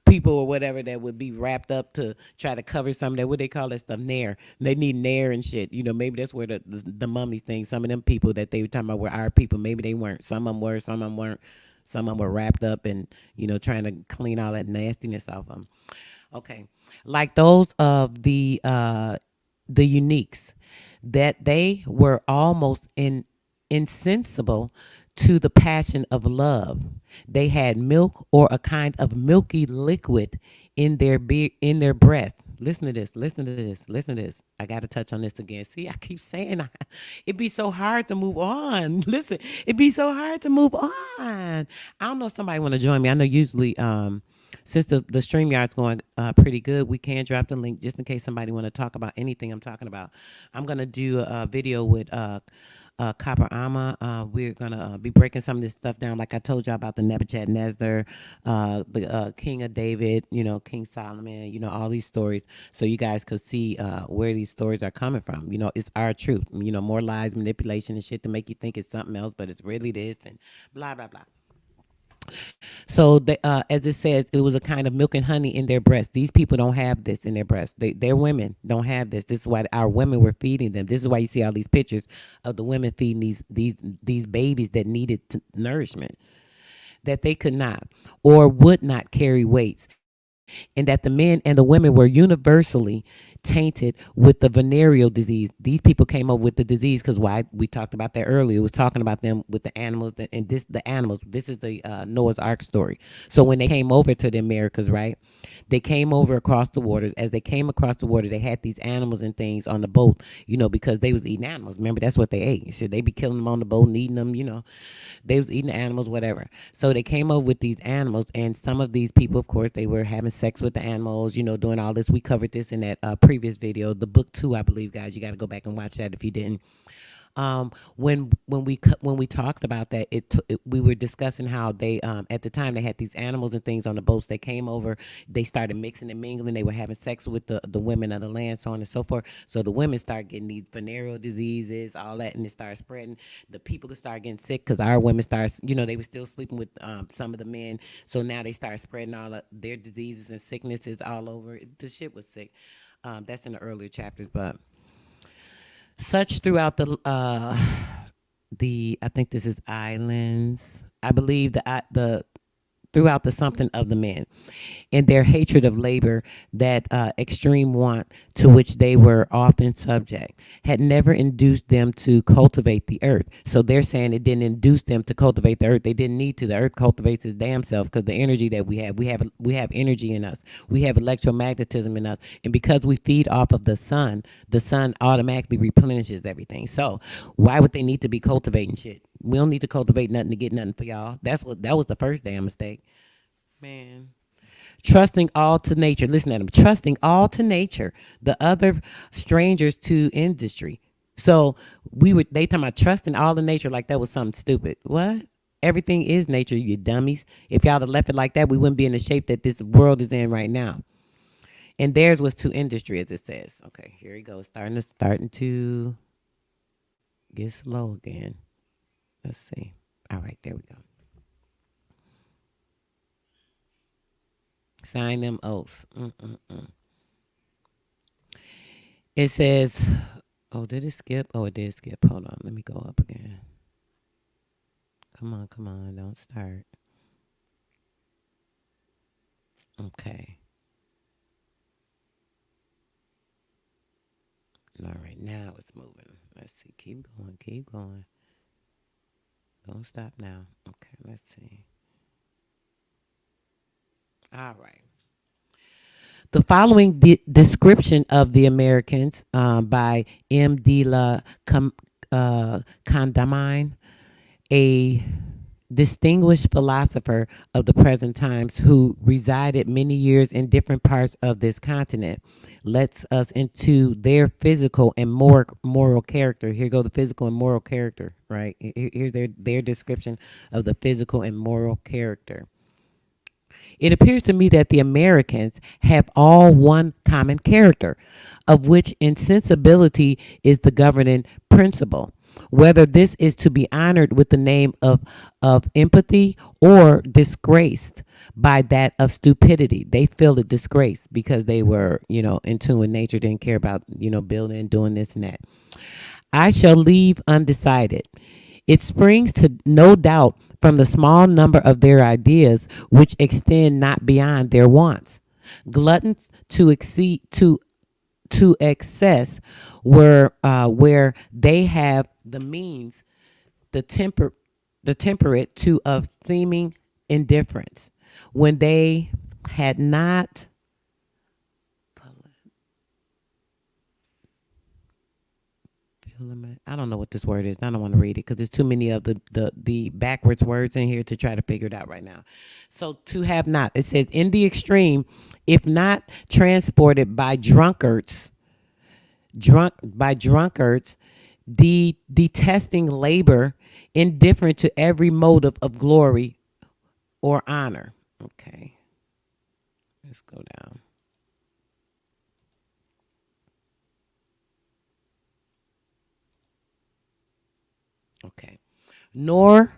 people or whatever that would be wrapped up to try to cover some of that, what they call that stuff, nair. They need nair and shit. Maybe that's where the mummy thing, some of them people that they were talking about were our people. Maybe they weren't. Some of them were, some of them weren't. Some of them were wrapped up and, trying to clean all that nastiness off them. Okay. Like those of the uniques, that they were almost insensible to the passion of love. They had milk or a kind of milky liquid in their breast. Listen to this. I got to touch on this again. See, I keep saying it'd be so hard to move on. Listen, it'd be so hard to move on. I don't know if somebody want to join me. I know usually since the StreamYard's going pretty good, we can drop the link just in case somebody want to talk about anything I'm talking about. I'm going to do a video with Copper Ama. We're going to be breaking some of this stuff down. Like I told y'all about the Nebuchadnezzar, the King of David, King Solomon, all these stories. So you guys could see where these stories are coming from. It's our truth. More lies, manipulation and shit to make you think it's something else, but it's really this and blah, blah, blah. So as it says, it was a kind of milk and honey in their breast. These people don't have this in their breast. Their women don't have this. This is why our women were feeding them. This is why you see all these pictures of the women feeding these babies that needed nourishment, that they could not or would not carry weights, and that the men and the women were universally tainted with the venereal disease. These people came up with the disease because why? We talked about that earlier. It was talking about them with the animals, and the animals. This is the Noah's Ark story. So when they came over to the Americas, right? They came over across the waters. As they came across the water, they had these animals and things on the boat, because they was eating animals. Remember, that's what they ate. So they be killing them on the boat and eating them, They was eating the animals, whatever. So they came over with these animals, and some of these people, of course, they were having sex with the animals, doing all this. We covered this in that previous video, the book 2, I believe, guys. You got to go back and watch that if you didn't. When we talked about that, we were discussing how they at the time they had these animals and things on the boats. They came over, they started mixing and mingling. They were having sex with the women of the land, so on and so forth. So the women started getting these venereal diseases, all that, and it started spreading. The people could start getting sick because our women started, they were still sleeping with some of the men. So now they started spreading all of their diseases and sicknesses all over. The shit was sick. That's in the earlier chapters, but such throughout the I think this is islands. I believe the throughout the something of the men in their hatred of labor, that extreme want to which they were often subject had never induced them to cultivate the earth. So they're saying it didn't induce them to cultivate the earth. They didn't need to. The earth cultivates its damn self, because the energy that we have energy in us. We have electromagnetism in us, and because we feed off of the sun automatically replenishes everything. So why would they need to be cultivating shit? We don't need to cultivate nothing to get nothing for y'all. That was the first damn mistake, man. Trusting all to nature. Listen to them. Trusting all to nature, the other strangers to industry. So they talking about trusting all to nature like that was something stupid. What? Everything is nature, you dummies. If y'all had left it like that, we wouldn't be in the shape that this world is in right now. And theirs was to industry, as it says. Okay, here he goes. Starting to get slow again. Let's see. All right, there we go. Sign them oaths. It says, oh, did it skip? Oh, it did skip. Hold on. Let me go up again. Come on. Don't start. Okay. All right, now it's moving. Let's see. Keep going. Don't stop now. Okay, let's see. All right. The following description of the Americans by M. de la Condamine, a distinguished philosopher of the present times who resided many years in different parts of this continent, lets us into their physical and moral character. Here go the physical and moral character, right? Here's their description of the physical and moral character. It appears to me that the Americans have all one common character, of which insensibility is the governing principle. Whether this is to be honored with the name of empathy or disgraced by that of stupidity. They feel it disgraced because they were, in tune with nature, didn't care about, building, doing this and that. I shall leave undecided. It springs to no doubt from the small number of their ideas, which extend not beyond their wants. Gluttons to excess, where they have the means, the temperate to of seeming indifference, when they had not. I don't know what this word is. I don't want to read it because there's too many of the backwards words in here to try to figure it out right now. So to have not, it says in the extreme, if not transported by drunkards, detesting labor, indifferent to every motive of glory or honor. Okay, let's go down. Okay. Nor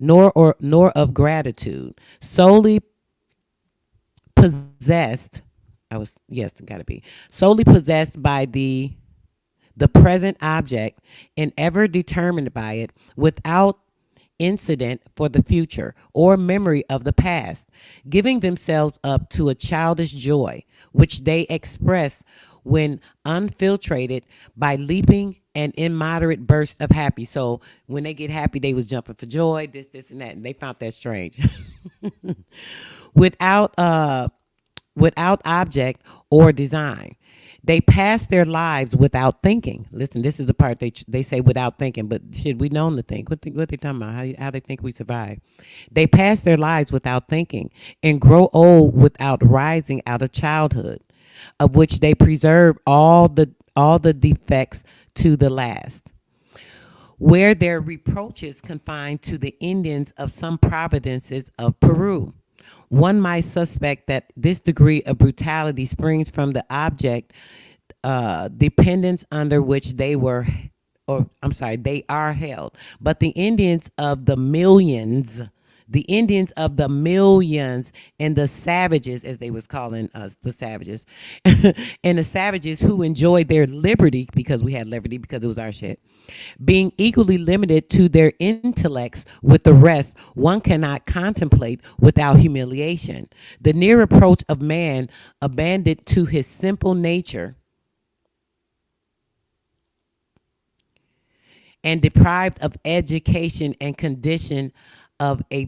of gratitude, solely possessed. Solely possessed by the present object and ever determined by it, without incident for the future or memory of the past, giving themselves up to a childish joy, which they express when unfiltrated by leaping and immoderate bursts of happy. So when they get happy, they was jumping for joy, this, and that, and they found that strange. Without object or design. They pass their lives without thinking. Listen, this is the part they say without thinking, but shit, we know them to think. What they talking about? How they think we survive? They pass their lives without thinking and grow old without rising out of childhood, of which they preserve all the defects to the last. where their reproaches confined to the Indians of some provinces of Peru. One might suspect that this degree of brutality springs from the object dependence under which they are held. But the Indians of the millions and the savages, as they was calling us, the savages, and the savages who enjoyed their liberty, because we had liberty because it was our shit, being equally limited to their intellects with the rest, one cannot contemplate without humiliation the near approach of man abandoned to his simple nature and deprived of education and condition of a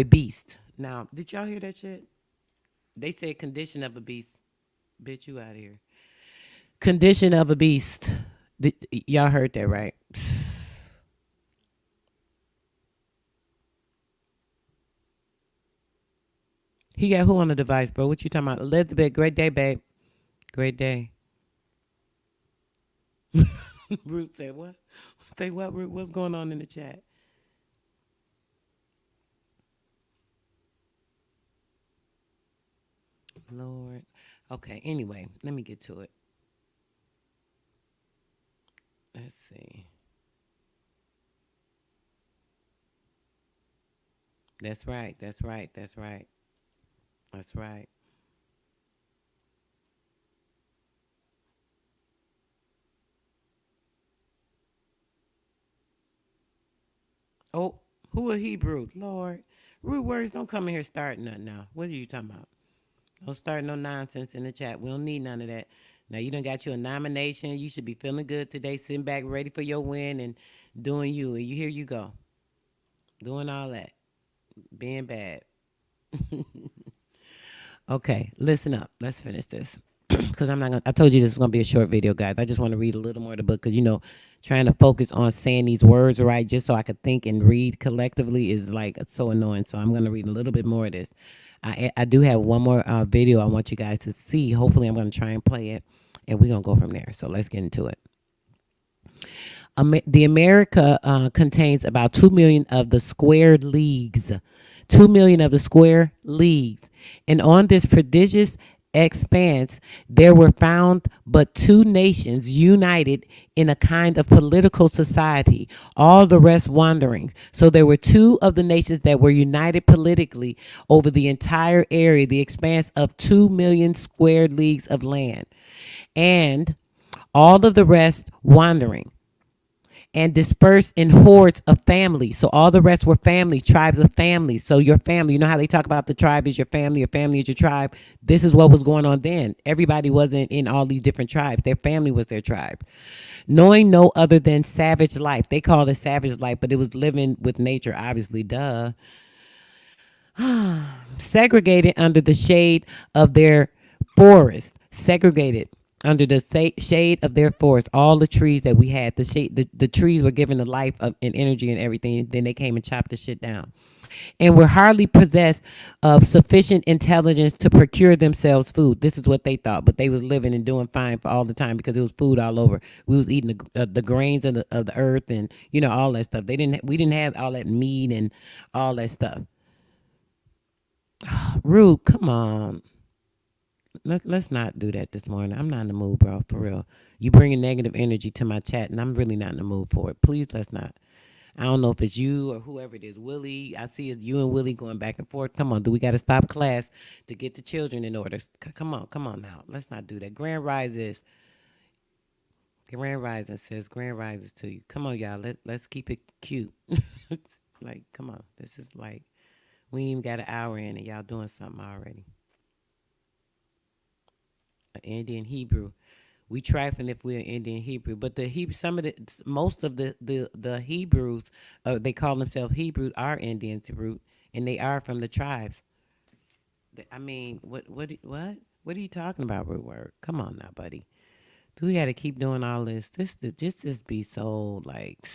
beast. Now, did y'all hear that shit? They said condition of a beast. Bitch, you out of here. Condition of a beast. Y'all heard that, right? He got who on the device, bro? What you talking about? Elizabeth, great day, babe. Great day. Root said what? Say what, Root? What's going on in the chat? Lord. Okay, anyway, let me get to it. Let's see. That's right. That's right. That's right. That's right. Oh, who a Hebrew? Lord. Root words don't come in here starting nothing now. What are you talking about? Don't start no nonsense in the chat. We don't need none of that. Now you done got you a nomination. You should be feeling good today, sitting back ready for your win and doing you. And here you go. Doing all that. Being bad. Okay, listen up. Let's finish this. Because I told you this was going to be a short video, guys. I just want to read a little more of the book because, trying to focus on saying these words right just so I could think and read collectively is like so annoying. So I'm going to read a little bit more of this. I do have one more video I want you guys to see. Hopefully I'm going to try and play it and we're going to go from there. So let's get into it. The America contains about 2 million of the square leagues. 2 million of the square leagues. And on this prodigious expanse, there were found but two nations united in a kind of political society, all the rest wandering. So there were two of the nations that were united politically over the entire area, the expanse of 2 million square leagues of land, and all of the rest wandering and dispersed in hordes of families. So all the rest were families, tribes of families. So your family, you know how they talk about the tribe is your family is your tribe. This is what was going on then. Everybody wasn't in all these different tribes. Their family was their tribe. Knowing no other than savage life. They called it savage life, but it was living with nature, obviously, duh. Segregated under the shade of their forest. Segregated under the shade of their forest, all the trees that we had, the trees were given the life of, and energy and everything. Then they came and chopped the shit down, and were hardly possessed of sufficient intelligence to procure themselves food. This is what they thought, but they was living and doing fine for all the time because it was food all over. We was eating the grains of the earth and all that stuff. We didn't have all that meat and all that stuff. Rude, come on. Let's not do that this morning. I'm not in the mood, bro, for real. You bringing negative energy to my chat, and I'm really not in the mood for it. Please, let's not. I don't know if it's you or whoever it is. Willie, I see it's you and Willie going back and forth. Come on, do we got to stop class to get the children in order? Come on now. Let's not do that. Grand Rising says Grand Rises to you. Come on, y'all. Let's keep it cute. Like, come on. This is like, we ain't even got an hour in and y'all doing something already. Indian Hebrew. We trifling if we're Indian Hebrew, but most of the Hebrews, they call themselves Hebrews, are Indians root, and they are from the tribes. I mean, what are you talking about, root word? Come on now, buddy. Do we got to keep doing all this? This just be so like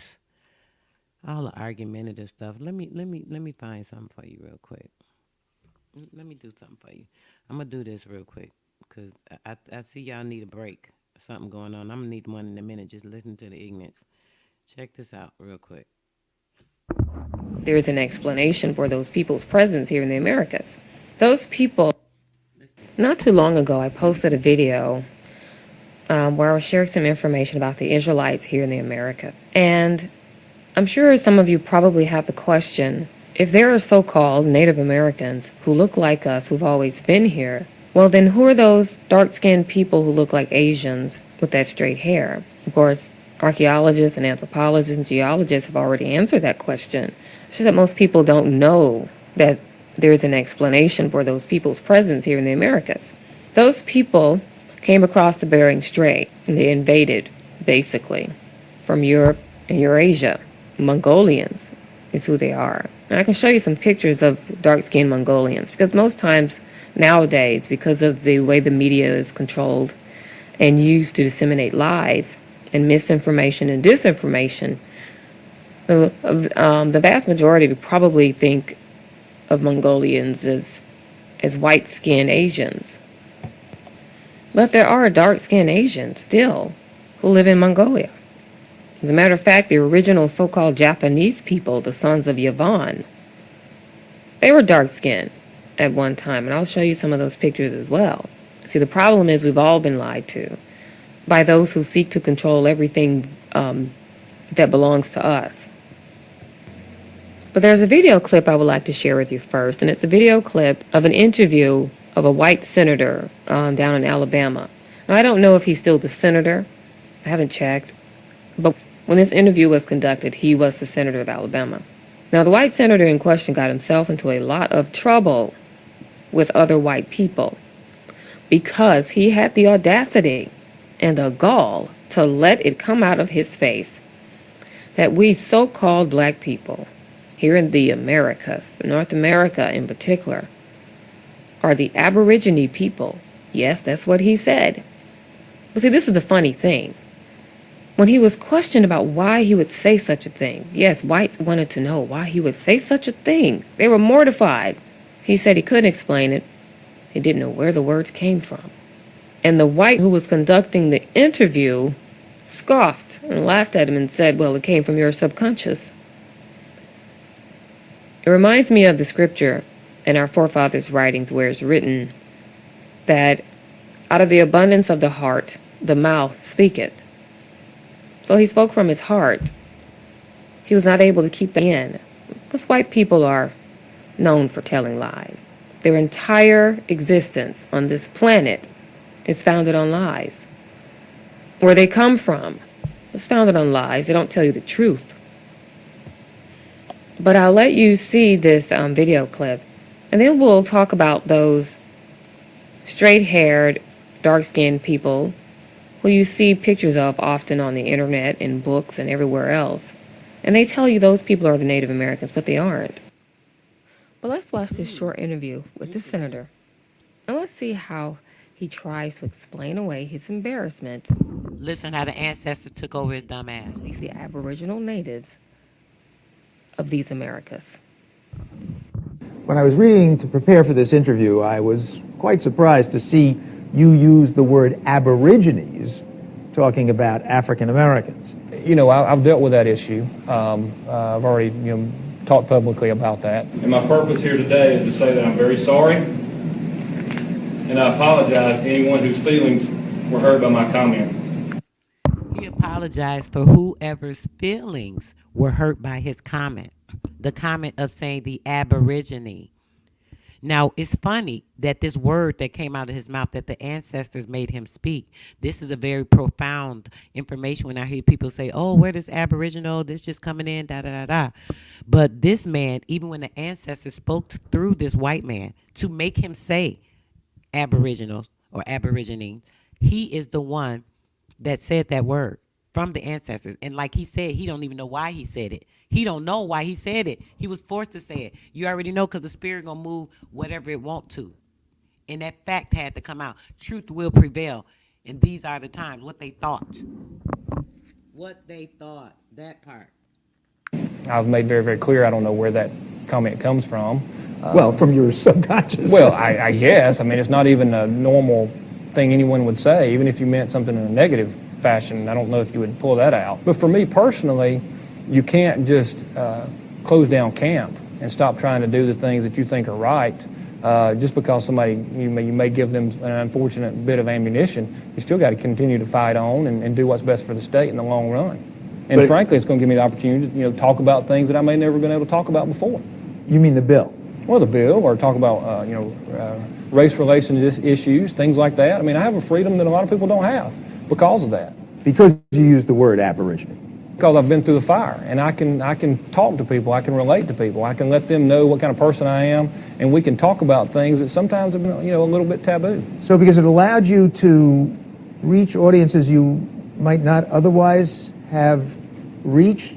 all the argumentative stuff. Let me find something for you real quick. Let me do something for you. I'm gonna do this real quick because I see y'all need a break. something going on. I'm gonna need one in a minute. Just listen to the ignorance. Check this out real quick. There's an explanation for those people's presence here in the Americas. Those people, not too long ago, I posted a video where I was sharing some information about the Israelites here in the America. And I'm sure some of you probably have the question, if there are so-called Native Americans who look like us, who've always been here, well then who are those dark-skinned people who look like Asians with that straight hair? Of course, archaeologists and anthropologists and geologists have already answered that question. It's just that most people don't know that there's an explanation for those people's presence here in the Americas. Those people came across the Bering Strait and they invaded, basically, from Europe and Eurasia. Mongolians is who they are. And I can show you some pictures of dark-skinned Mongolians, because most times nowadays, because of the way the media is controlled and used to disseminate lies and misinformation and disinformation, the vast majority would probably think of Mongolians as white-skinned Asians. But there are dark-skinned Asians still who live in Mongolia. As a matter of fact, the original so-called Japanese people, the sons of Yavon, they were dark-skinned at one time, and I'll show you some of those pictures as well. See, the problem is we've all been lied to by those who seek to control everything that belongs to us. But there's a video clip I would like to share with you first, and it's a video clip of an interview of a white senator down in Alabama. Now, I don't know if he's still the senator. I haven't checked. But when this interview was conducted, he was the senator of Alabama. Now, the white senator in question got himself into a lot of trouble with other white people because he had the audacity and the gall to let it come out of his face that we so-called black people here in the Americas, North America in particular, are the Aborigine people. Yes, that's what he said. But see, this is the funny thing. When he was questioned about why he would say such a thing, yes, whites wanted to know why he would say such a thing. They were mortified. He said he couldn't explain it. He didn't know where the words came from. And the white who was conducting the interview scoffed and laughed at him and said, well, it came from your subconscious. It reminds me of the scripture in our forefathers' writings where it's written that out of the abundance of the heart, the mouth speaketh. So he spoke from his heart. He was not able to keep that in, because white people are known for telling lies. Their entire existence on this planet is founded on lies. Where they come from is founded on lies. They don't tell you the truth. But I'll let you see this video clip, and then we'll talk about those straight-haired, dark-skinned people who you see pictures of often on the internet, in books, and everywhere else. And they tell you those people are the Native Americans, but they aren't. But let's watch this short interview with the senator, and let's see how he tries to explain away his embarrassment. Listen how the ancestors took over his dumb ass. These the Aboriginal natives of these Americas. When I was reading to prepare for this interview, I was quite surprised to see you use the word Aborigines talking about African Americans. You know, I've dealt with that issue. I've already, talked publicly about that. And my purpose here today is to say that I'm very sorry, and I apologize to anyone whose feelings were hurt by my comment. He apologized for whoever's feelings were hurt by his comment. The comment of saying the Aborigine. Now, it's funny that this word that came out of his mouth that the ancestors made him speak, this is a very profound information when I hear people say, oh, where does Aboriginal, this just coming in, da-da-da-da. But this man, even when the ancestors spoke through this white man to make him say Aboriginal or Aborigine, he is the one that said that word from the ancestors. And like he said, he don't even know why he said it. He don't know why he said it. He was forced to say it. You already know, because the spirit gonna move whatever it want to. And that fact had to come out. Truth will prevail. And these are the times. What they thought. What they thought. That part. I've made very, very clear I don't know where that comment comes from. Well, from your subconscious. Well, I guess. I mean, it's not even a normal thing anyone would say, even if you meant something in a negative fashion. I don't know if you would pull that out. But for me personally, you can't just close down camp and stop trying to do the things that you think are right. Just because somebody, you may give them an unfortunate bit of ammunition, you still got to continue to fight on and do what's best for the state in the long run. And frankly, it's going to give me the opportunity to talk about things that I may never been able to talk about before. You mean the bill? Well, the bill, or talk about race relations issues, things like that. I mean, I have a freedom that a lot of people don't have because of that. Because you use the word Aborigine. Because I've been through the fire, and I can talk to people, I can relate to people, I can let them know what kind of person I am, and we can talk about things that sometimes have been, a little bit taboo. So because it allowed you to reach audiences you might not otherwise have reached,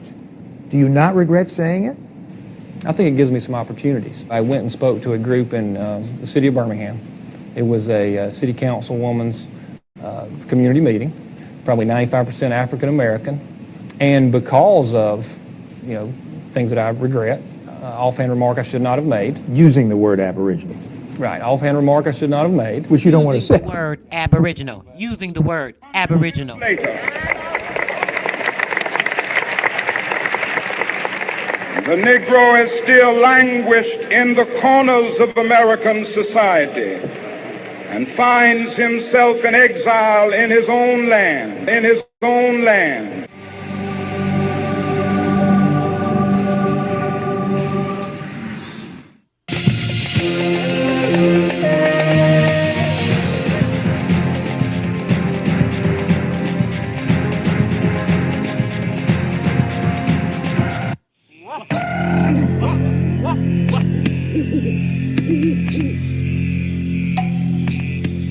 do you not regret saying it? I think it gives me some opportunities. I went and spoke to a group in the city of Birmingham. It was a city councilwoman's community meeting, probably 95% African American. And because of, things that I regret, offhand remark I should not have made. Using the word Aboriginal. Right, offhand remark I should not have made. Which you don't want to say. Using the word Aboriginal. Using the word Aboriginal. The Negro is still languished in the corners of American society and finds himself in exile in his own land,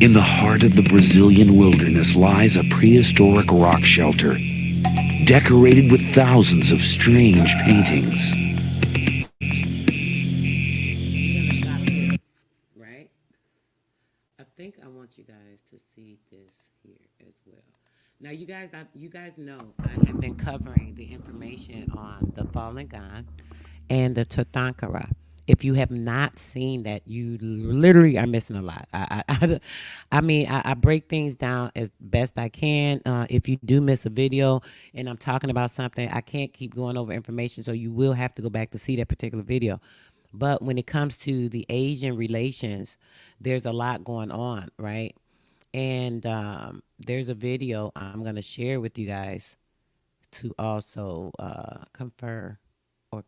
In the heart of the Brazilian wilderness lies a prehistoric rock shelter, decorated with thousands of strange paintings. Right? I think I want you guys to see this here as well. Now, you guys know I have been covering the information on the Fallen God and the CHAHTA. If you have not seen that, you literally are missing a lot. I break things down as best I can. If you do miss a video and I'm talking about something, I can't keep going over information, so you will have to go back to see that particular video. But when it comes to the Asian relations, there's a lot going on, right? And there's a video I'm going to share with you guys to also confer or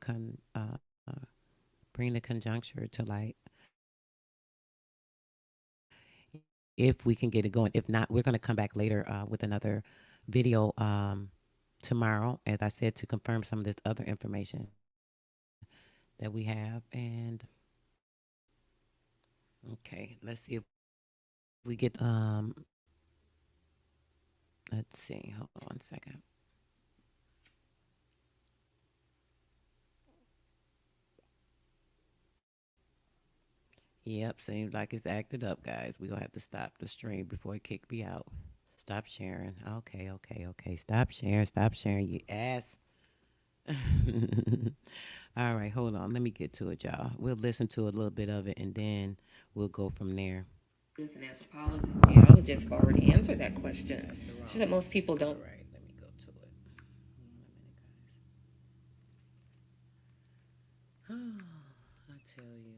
bring the conjuncture to light, if we can get it going. If not, we're going to come back later with another video tomorrow, as I said, to confirm some of this other information that we have. And okay, let's see if we get let's see, hold on 1 second. Yep, seems like it's acted up, guys. We're going to have to stop the stream before it kick me out. Stop sharing. Okay. Stop sharing, you ass. All right, hold on. Let me get to it, y'all. We'll listen to a little bit of it, and then we'll go from there. An anthropologist already answered that question. She said most people don't. All right, let me go to it. I tell you,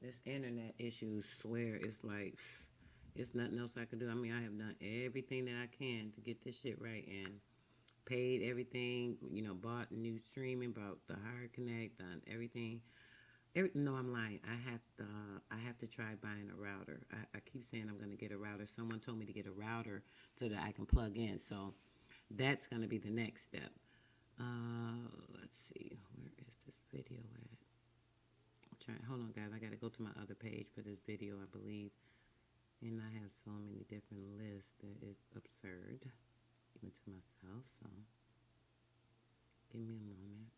this internet issues, swear, it's like, it's nothing else I can do. I mean, I have done everything that I can to get this shit right, and paid everything, bought new streaming, bought the Hard Connect, done everything. No, I'm lying. I have to try buying a router. I keep saying I'm going to get a router. Someone told me to get a router so that I can plug in. So that's going to be the next step. Let's see. Where is this video at? Hold on, guys. I got to go to my other page for this video, I believe. And I have so many different lists that it's absurd, even to myself. So give me a moment.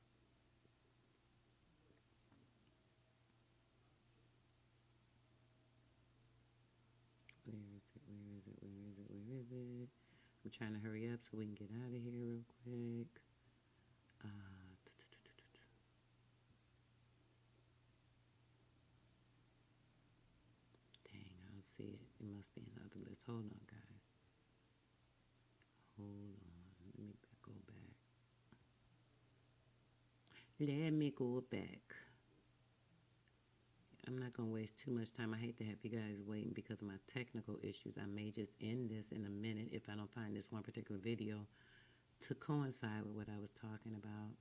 Where is it? I'm trying to hurry up so we can get out of here real quick. Dang, I don't see it. It must be another list. Hold on, guys. Hold on. Let me go back. Let me go back. I'm not going to waste too much time. I hate to have you guys waiting because of my technical issues. I may just end this in a minute if I don't find this one particular video to coincide with what I was talking about.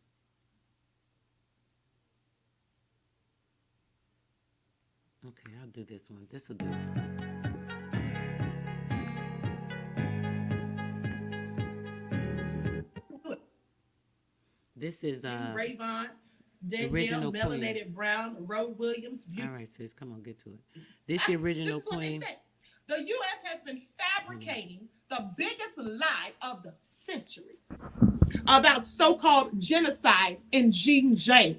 Okay, I'll do this one. This will do. This is Rayvon, original Danielle, Queen. Melanated Brown, Roe Williams. All right, sis, come on, get to it. This is the original This is what they Queen. say. The U.S. has been fabricating the biggest lie of the century about so-called genocide in Xinjiang,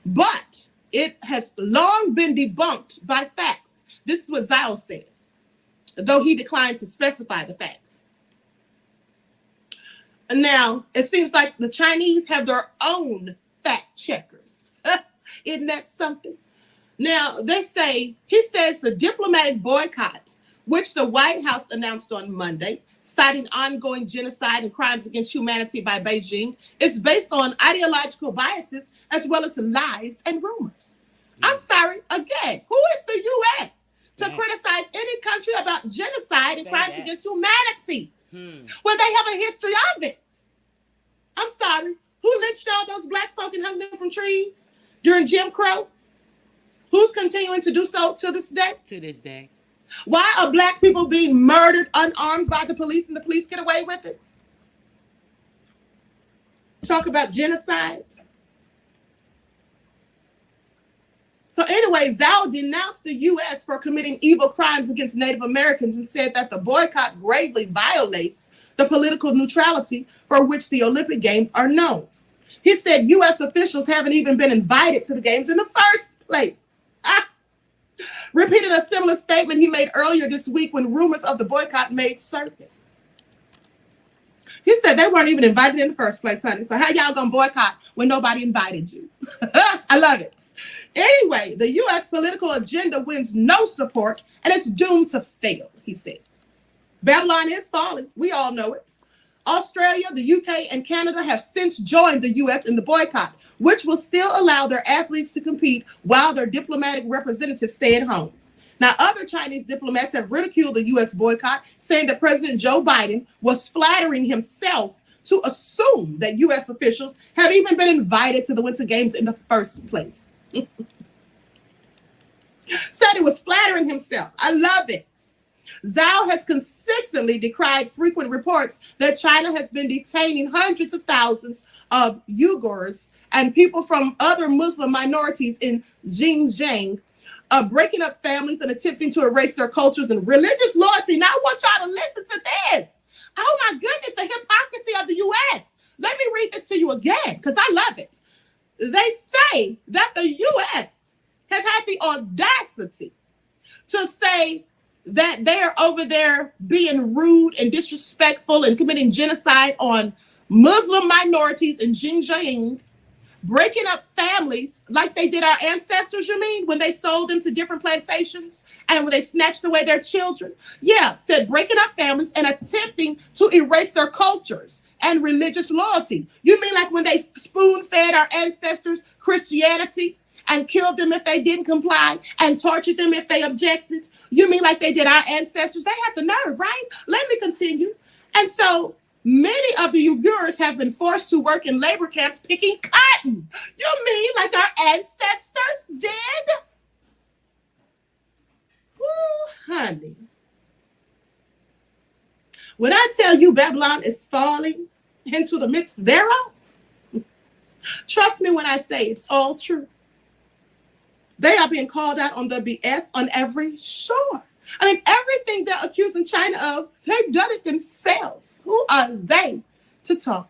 but it has long been debunked by facts. This is what Zhao says, though he declined to specify the facts. Now, it seems like the Chinese have their own fact checkers. Isn't that something? Now, he says the diplomatic boycott, which the White House announced on Monday, citing ongoing genocide and crimes against humanity by Beijing, is based on ideological biases as well as lies and rumors. I'm sorry, again, who is the U.S. to criticize any country about genocide and crimes against humanity when they have a history of it? I'm sorry, who lynched all those black folk and hung them from trees during Jim Crow? Who's continuing to do so to this day? To this day. Why are black people being murdered unarmed by the police and the police get away with it? Talk about genocide. So anyway, Zhao denounced the U.S. for committing evil crimes against Native Americans and said that the boycott gravely violates the political neutrality for which the Olympic Games are known. He said U.S. officials haven't even been invited to the games in the first place. Repeating a similar statement he made earlier this week when rumors of the boycott made surface. He said they weren't even invited in the first place, honey. So how y'all gonna boycott when nobody invited you? I love it. Anyway, the U.S. political agenda wins no support and it's doomed to fail, he says. Babylon is falling. We all know it. Australia, the UK, and Canada have since joined the U.S. in the boycott, which will still allow their athletes to compete while their diplomatic representatives stay at home. Now, other Chinese diplomats have ridiculed the U.S. boycott, saying that President Joe Biden was flattering himself to assume that U.S. officials have even been invited to the Winter Games in the first place. Said it was flattering himself. I love it. Zhao has consistently decried frequent reports that China has been detaining hundreds of thousands of Uyghurs and people from other Muslim minorities in Xinjiang, breaking up families and attempting to erase their cultures and religious loyalty. Now I want y'all to listen to this. Oh my goodness, the hypocrisy of the U.S. Let me read this to you again because I love it. They say that the U.S. has had the audacity to say that they are over there being rude and disrespectful and committing genocide on Muslim minorities in Xinjiang, breaking up families like they did our ancestors, you mean, when they sold them to different plantations and when they snatched away their children? Yeah, said breaking up families and attempting to erase their cultures and religious loyalty. You mean like when they spoon-fed our ancestors Christianity and killed them if they didn't comply and tortured them if they objected? You mean like they did our ancestors? They have the nerve, right? Let me continue. And so many of the Uyghurs have been forced to work in labor camps picking cotton. You mean like our ancestors did? Ooh, honey. When I tell you Babylon is falling into the midst thereof, trust me when I say it's all true. They are being called out on the BS on every shore. I mean, everything they're accusing China of, they've done it themselves. Who are they to talk?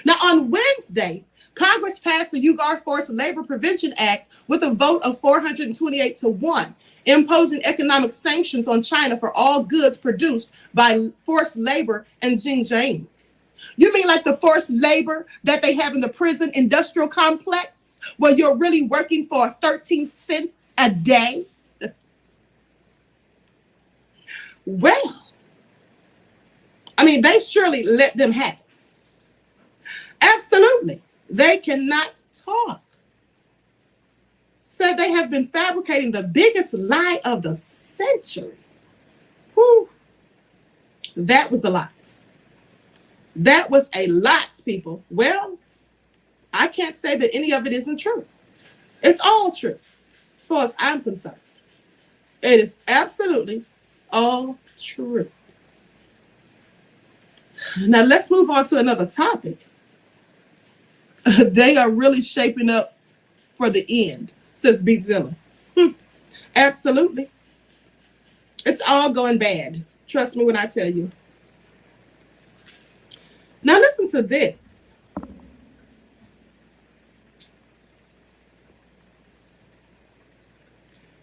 Now, on Wednesday, Congress passed the Uyghur Forced Labor Prevention Act with a vote of 428 to 1, imposing economic sanctions on China for all goods produced by forced labor in Xinjiang. You mean like the forced labor that they have in the prison industrial complex, where you're really working for 13 cents a day? Well, I mean, they surely let them have it. Absolutely. They cannot talk. Said they have been fabricating the biggest lie of the century. Whew. That was a lot. That was a lot, people. Well, I can't say that any of it isn't true. It's all true, as far as I'm concerned. It is absolutely all true. Now, let's move on to another topic. They are really shaping up for the end, says Beatzilla. Absolutely. It's all going bad. Trust me when I tell you. Now, listen to this.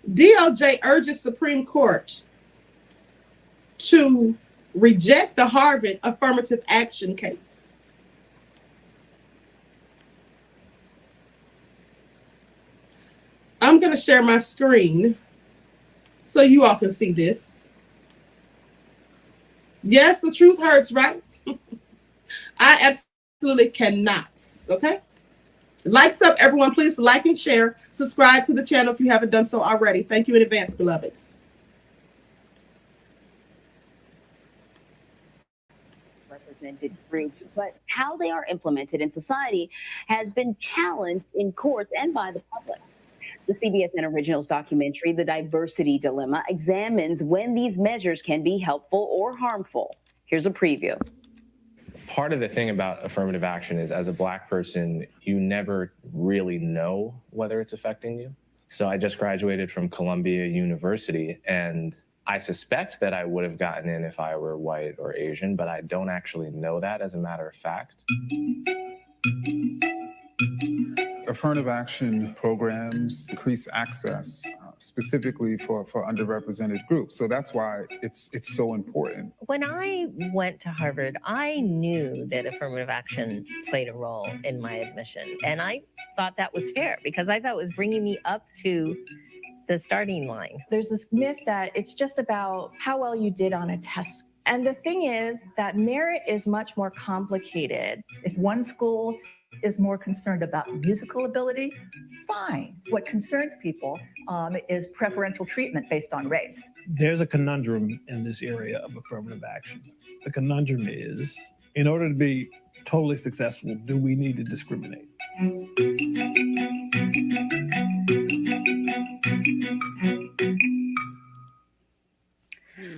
DOJ urges Supreme Court to reject the Harvard affirmative action case. I'm going to share my screen so you all can see this. Yes, the truth hurts, right? I absolutely cannot, okay? Likes up, everyone. Please like and share. Subscribe to the channel if you haven't done so already. Thank you in advance, beloveds. Represented groups, but how they are implemented in society has been challenged in courts and by the public. The CBSN Originals documentary, The Diversity Dilemma, examines when these measures can be helpful or harmful. Here's a preview. Part of the thing about affirmative action is, as a Black person, you never really know whether it's affecting you. So I just graduated from Columbia University, and I suspect that I would have gotten in if I were white or Asian, but I don't actually know that as a matter of fact. Affirmative action programs increase access specifically for underrepresented groups. So that's why it's so important. When I went to Harvard, I knew that affirmative action played a role in my admission. And I thought that was fair because I thought it was bringing me up to the starting line. There's this myth that it's just about how well you did on a test. And the thing is that merit is much more complicated. If one school is more concerned about musical ability, fine. What concerns people is preferential treatment based on race. There's a conundrum in this area of affirmative action. The conundrum is, in order to be totally successful, do we need to discriminate?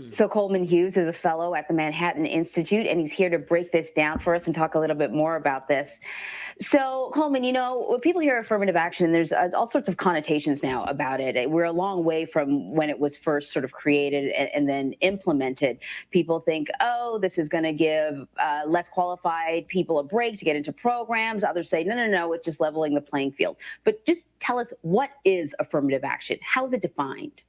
So Coleman Hughes is a fellow at the Manhattan Institute, and he's here to break this down for us and talk a little bit more about this. So Coleman, you know, when people hear affirmative action, there's all sorts of connotations now about it. We're a long way from when it was first sort of created and then implemented. People think, oh, this is going to give less qualified people a break to get into programs. Others say, no, no, no, it's just leveling the playing field. But just tell us, what is affirmative action? How is it defined?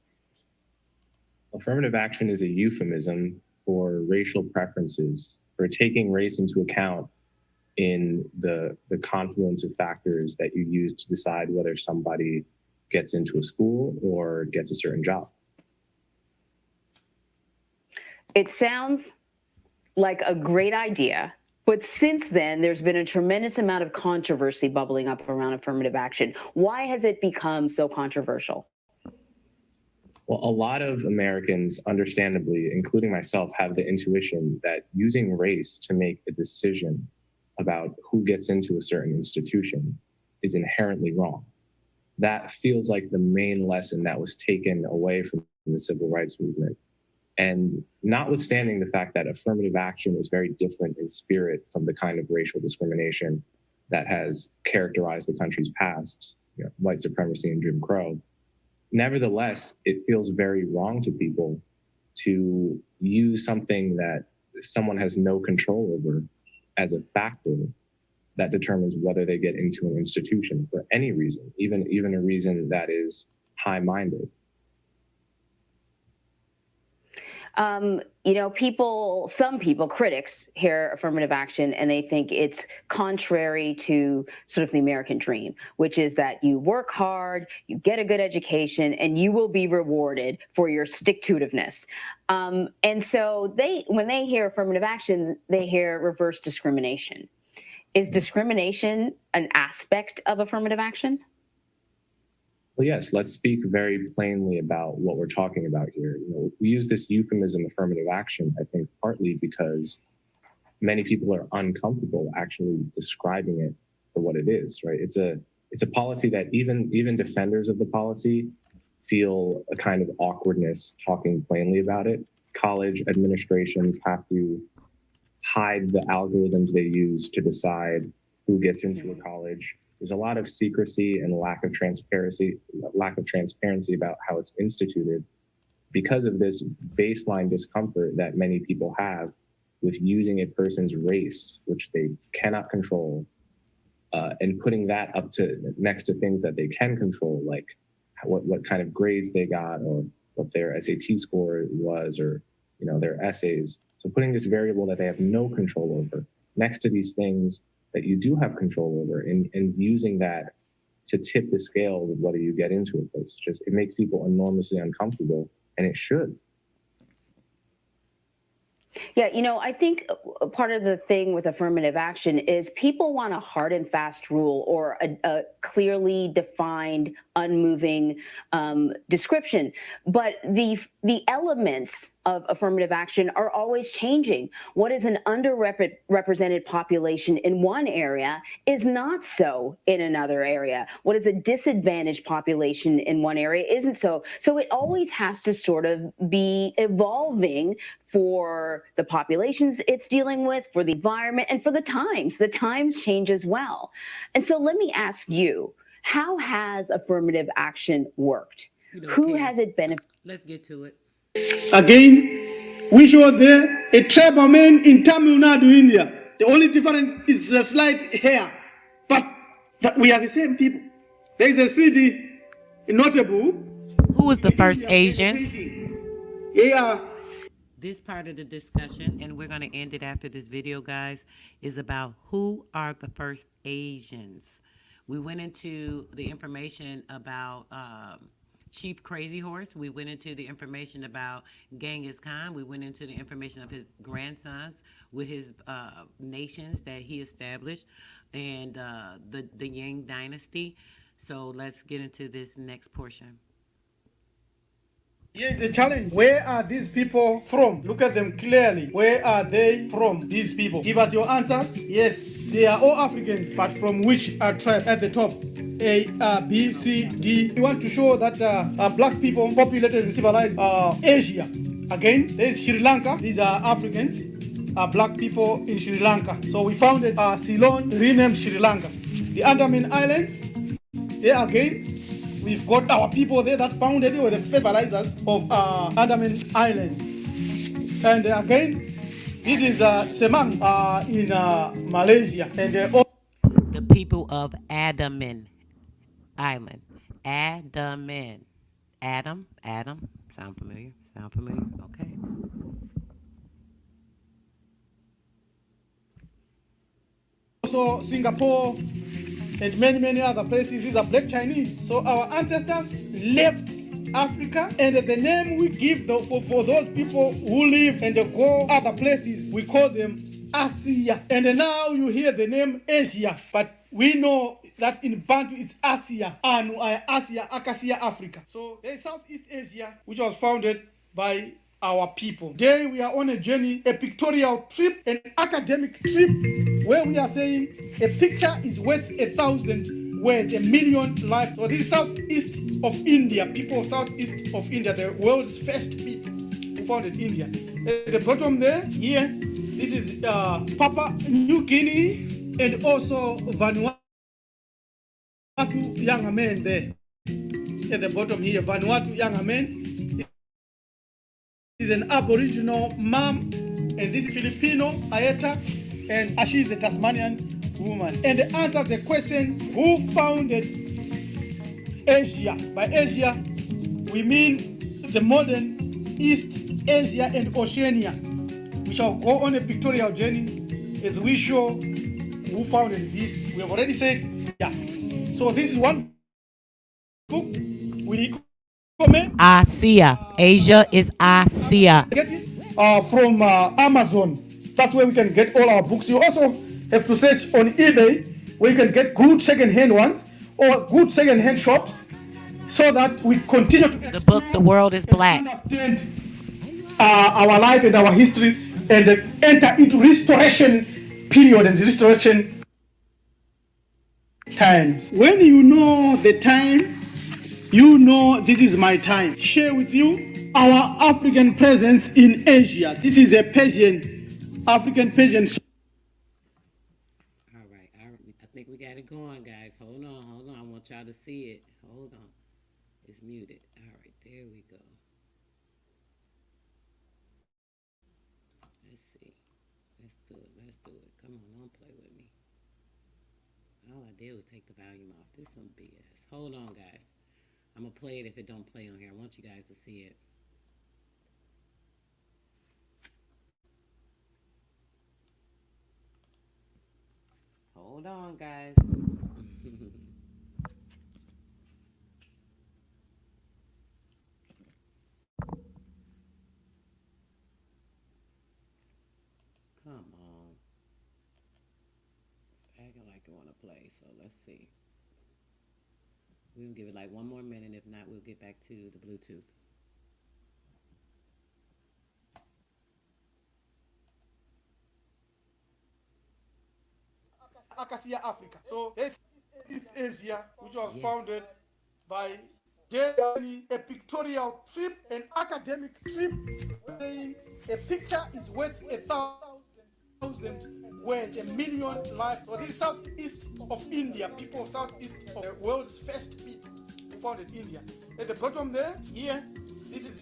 Affirmative action is a euphemism for racial preferences, for taking race into account in the confluence of factors that you use to decide whether somebody gets into a school or gets a certain job. It sounds like a great idea, but since then, there's been a tremendous amount of controversy bubbling up around affirmative action. Why has it become so controversial? Well, a lot of Americans, understandably, including myself, have the intuition that using race to make a decision about who gets into a certain institution is inherently wrong. That feels like the main lesson that was taken away from the civil rights movement. And notwithstanding the fact that affirmative action is very different in spirit from the kind of racial discrimination that has characterized the country's past, you know, white supremacy and Jim Crow, nevertheless, it feels very wrong to people to use something that someone has no control over as a factor that determines whether they get into an institution for any reason, even a reason that is high-minded. Some people, critics, hear affirmative action and they think it's contrary to sort of the American dream, which is that you work hard, you get a good education, and you will be rewarded for your stick-to-itiveness. And so when they hear affirmative action, they hear reverse discrimination. Is discrimination an aspect of affirmative action? Well, yes, let's speak very plainly about what we're talking about here. We use this euphemism, affirmative action, I think partly because many people are uncomfortable actually describing it for what it is, right? It's a policy that even defenders of the policy feel a kind of awkwardness talking plainly about it. College administrations have to hide the algorithms they use to decide who gets into a college. There's a lot of secrecy and lack of transparency about how it's instituted because of this baseline discomfort that many people have with using a person's race, which they cannot control, and putting that up to next to things that they can control, like what kind of grades they got or what their SAT score was, or their essays. So putting this variable that they have no control over next to these things that you do have control over, and using that to tip the scale of whether you get into a place. It makes people enormously uncomfortable, and it should. Yeah, I think part of the thing with affirmative action is people want a hard and fast rule or a clearly defined, unmoving description. But the elements of affirmative action are always changing. What is an underrepresented population in one area is not so in another area. What is a disadvantaged population in one area isn't so. So it always has to sort of be evolving for the populations it's dealing with, for the environment, and for the times. The times change as well. And so let me ask you, how has affirmative action worked? Who has it benefited? Let's get to it. Again, we show there a tribal man in Tamil Nadu, India. The only difference is a slight hair, but we are the same people. There is a city notable. Who was the first Asians? Yeah. This part of the discussion, and we're going to end it after this video, guys, is about who are the first Asians. We went into the information about Chief Crazy Horse. We went into the information about Genghis Khan. We went into the information of his grandsons with his nations that he established, and the Yang dynasty. So let's get into this next portion. Here is a challenge. Where are these people from? Look at them clearly. Where are they from, these people? Give us your answers. Yes, they are all Africans, but from which tribe at the top? A, B, C, D. We want to show that black people populated and civilized Asia. Again, there is Sri Lanka. These are Africans, black people in Sri Lanka. So we founded Ceylon, renamed Sri Lanka. The Andaman Islands, there again, we've got our people there that founded it, were the first civilizers of Andaman Islands. And again, this is Semang in Malaysia. And the people of Andaman Island. Andaman. Adam. Sound familiar? Okay. Also Singapore and many other places. These are black Chinese. So our ancestors left Africa, and the name we give for those people who live and go other places, we call them Asia. And now you hear the name Asia, but we know that in Bantu it's Asia, Anu, Asia, Acacia, Africa. So there's Southeast Asia, which was founded by our people. Today we are on a journey, a pictorial trip, an academic trip, where we are saying a picture is worth 1,000 words, 1,000,000 lives. So this is Southeast of India, people of Southeast of India, the world's first people who founded India. At the bottom there, here, this is Papua New Guinea, and also Vanuatu young men there. At the bottom here, Vanuatu young men. Is an Aboriginal mom, and this is Filipino, Ayeta, and she is a Tasmanian woman. And to answer the question, who founded Asia? By Asia, we mean the modern East Asia, and Oceania. We shall go on a pictorial journey as we show who founded this. We have already said, yeah. So this is one book we recommend. Asia. Asia is Asia. Get it from Amazon. That's where we can get all our books. You also have to search on eBay where you can get good second-hand ones or good second-hand shops, so that we continue to the book The World is Black. Understand our life and our history, and enter into restoration period and restoration times. When you know the time, you know this is my time. Share with you our African presence in Asia. This is a African Persian. All right, I think we got it going, guys. Hold on. I want y'all to see it. Hold on. It's muted. All right, there we go. Let's see. Let's do it. Come on, don't play with me. All I did was take the volume off. This is some BS. Hold on, guys. I'm going to play it if it don't play on here. I want you guys to see it. Hold on, guys. Come on. It's acting like you want to play, so let's see. We'll give it like one more minute. If not, we'll get back to the Bluetooth. Acacia Africa. So this is Asia, which was founded by Gillium, a pictorial trip, an academic trip, saying a picture is worth 1,000 words, 1,000,000 lives. So this is southeast of India, people of southeast of the world's first people who founded India. At the bottom there, here, this is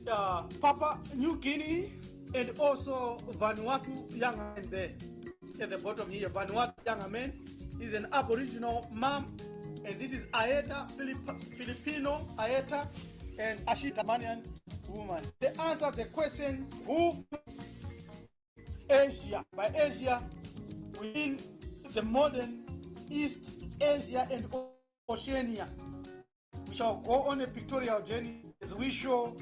Papua New Guinea and also Vanuatu young man there. At the bottom here, Vanuatu young man is an Aboriginal mom, and this is Aeta, Filipino Aeta, and Ashita Manian woman. They answer the question, who Asia? By Asia, we mean the modern East Asia and Oceania. We shall go on a pictorial journey as we show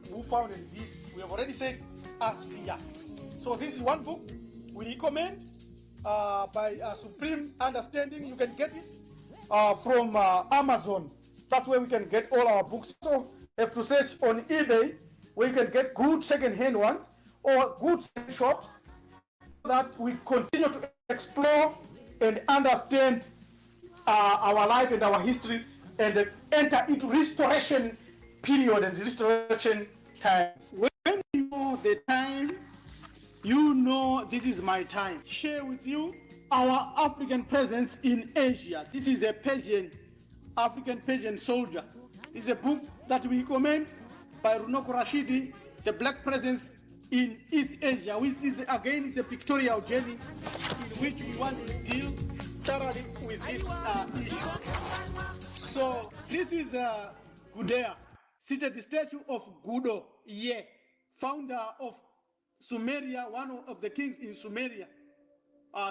who founded this. We have already said Asia. So this is one book we recommend by Supreme Understanding. You can get it from Amazon. That's where we can get all our books. So you have to search on eBay where you can get good second-hand ones or good shops, so that we continue to explore and understand our life and our history, and enter into restoration period and restoration times. When you know the time, you know this is my time. Share with you our African presence in Asia. This is a African Persian soldier. It's a book that we recommend by Runoko Rashidi, The Black Presence in East Asia, which is again is a pictorial journey in which we want to deal thoroughly with this issue. So this is Gudea, seated statue of Gudo Ye, founder of Sumeria, one of the kings in Sumeria.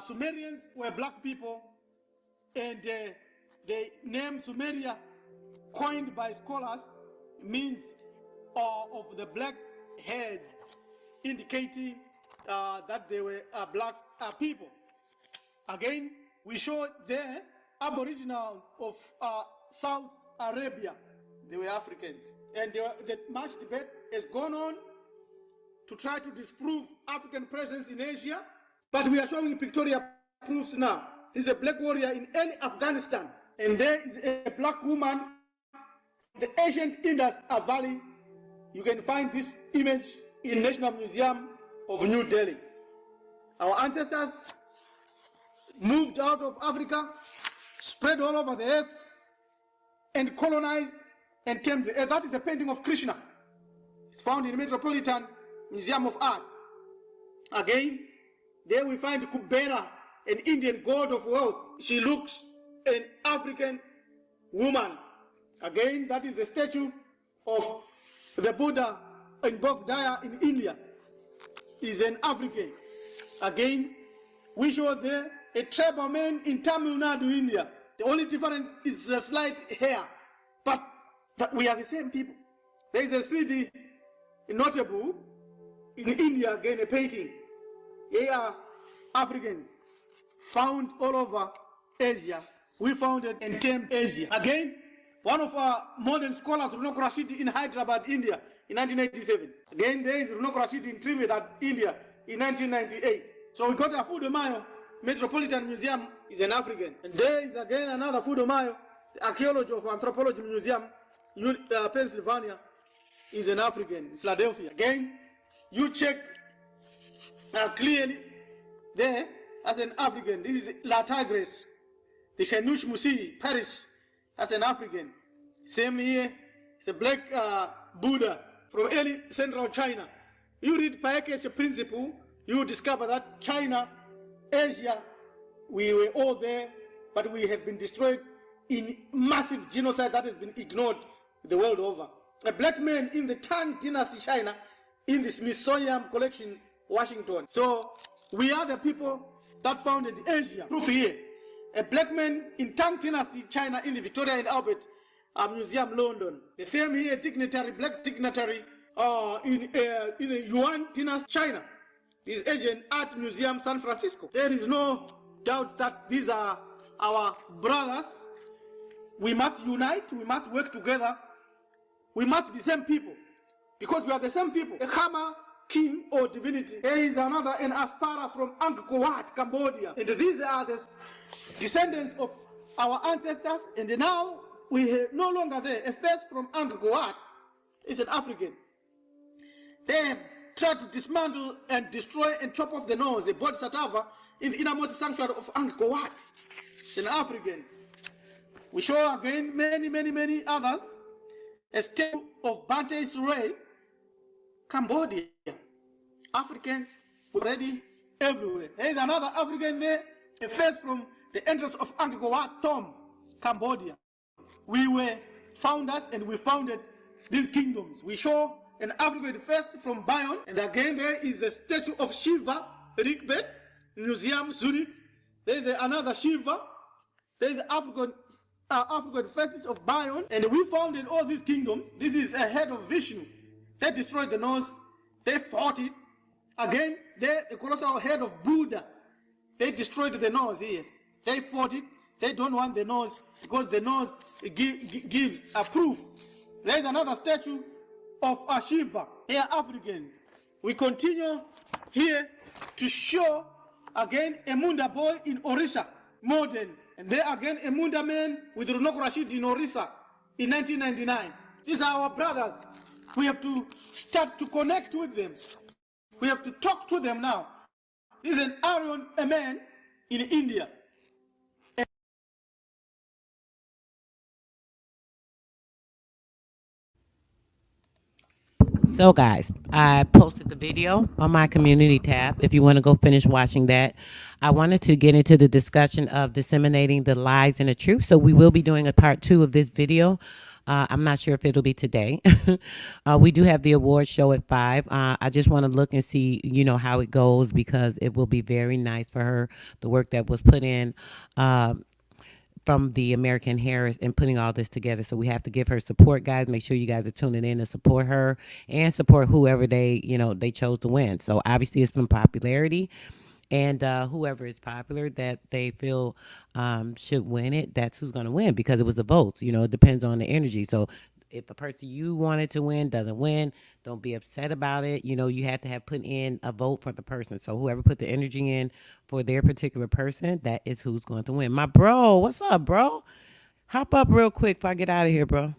Sumerians were black people, and the name Sumeria, coined by scholars, means of the black heads, indicating that they were black people. Again, we show there Aboriginal of South Arabia. They were Africans, and the much debate has gone on to try to disprove African presence in Asia, but we are showing pictorial proofs now. This is a black warrior in early Afghanistan, and there is a black woman in the ancient Indus Valley. You can find this image in National Museum of New Delhi. Our ancestors moved out of Africa, spread all over the earth, and colonized and tamed the earth. That is a painting of Krishna. It's found in the Metropolitan Museum of Art. Again, there we find Kubera, an Indian god of wealth. She looks an African woman. Again, that is the statue of the Buddha Daya in India is an African. Again, we show there a tribal man in Tamil Nadu, India. The only difference is a slight hair, but we are the same people. There is a city notable in India, again, a painting. They are Africans found all over Asia. We found it in Asia. Again, one of our modern scholars, Runok Rashidi in Hyderabad, India, in 1987. Again, there is Runok Rashidi in Trinidad, India, in 1998. So we got a Fudomayo Metropolitan Museum is an African. And there is again another Fudomayo, the Archaeology of Anthropology Museum, Pennsylvania, is an African, Philadelphia. Again, you check clearly there as an African. This is La Tigres, the Henouch Musi, Paris, as an African. Same here, it's a black Buddha from early central China. You read Paek's principle, you discover that China, Asia, we were all there, but we have been destroyed in massive genocide that has been ignored the world over. A black man in the Tang Dynasty China in the Smithsonian Collection, Washington. So we are the people that founded Asia. Proof here. A black man in Tang Dynasty China in the Victoria and Albert Museum, London. The same here, dignitary, black dignitary in the Yuan Dynasty China. This Asian Art Museum, San Francisco. There is no doubt that these are our brothers. We must unite, we must work together. We must be same people, because we are the same people. A Khmer king or divinity. There is another, an Aspara from Angkor Wat, Cambodia. And these are the descendants of our ancestors. And now we are no longer there. A face from Angkor Wat is an African. They have tried to dismantle and destroy and chop off the nose, the Bodhisattva, in the innermost sanctuary of Angkor Wat. It's an African. We show again many others. A statue of Bante Surrey, Cambodia. Africans already everywhere. There is another African there, a face from the entrance of Angkor Wat tomb, Cambodia. We were founders and we founded these kingdoms. We show an African face from Bayonne, and again there is a statue of Shiva, Rigbet, Museum, Zurich. There is another Shiva. There is African faces of Bayonne, and we founded all these kingdoms. This is a head of Vishnu. They destroyed the nose. They fought it. Again, the colossal head of Buddha. They destroyed the nose here. They fought it. They don't want the nose because the nose gives a proof. There is another statue of Shiva. They are Africans. We continue here to show again a Munda boy in Orissa, modern. And there again a Munda man with Runok Rashid in Orissa in 1999. These are our brothers. We have to start to connect with them. We have to talk to them now. This is an Aryan, a man in India. So guys, I posted the video on my community tab if you want to go finish watching that. I wanted to get into the discussion of disseminating the lies and the truth. So we will be doing a part 2 of this video. I'm not sure if it'll be today. We do have the award show at 5. I just want to look and see, how it goes, because it will be very nice for her, the work that was put in from the American Harris and putting all this together. So we have to give her support, guys. Make sure you guys are tuning in to support her and support whoever they chose to win. So obviously it's from popularity, and whoever is popular that they feel should win it, that's who's going to win, because it was the votes. It depends on the energy. So if the person you wanted to win doesn't win, don't be upset about it. You have to have put in a vote for the person. So whoever put the energy in for their particular person, that is who's going to win. My bro, what's up, bro? Hop up real quick before I get out of here, bro.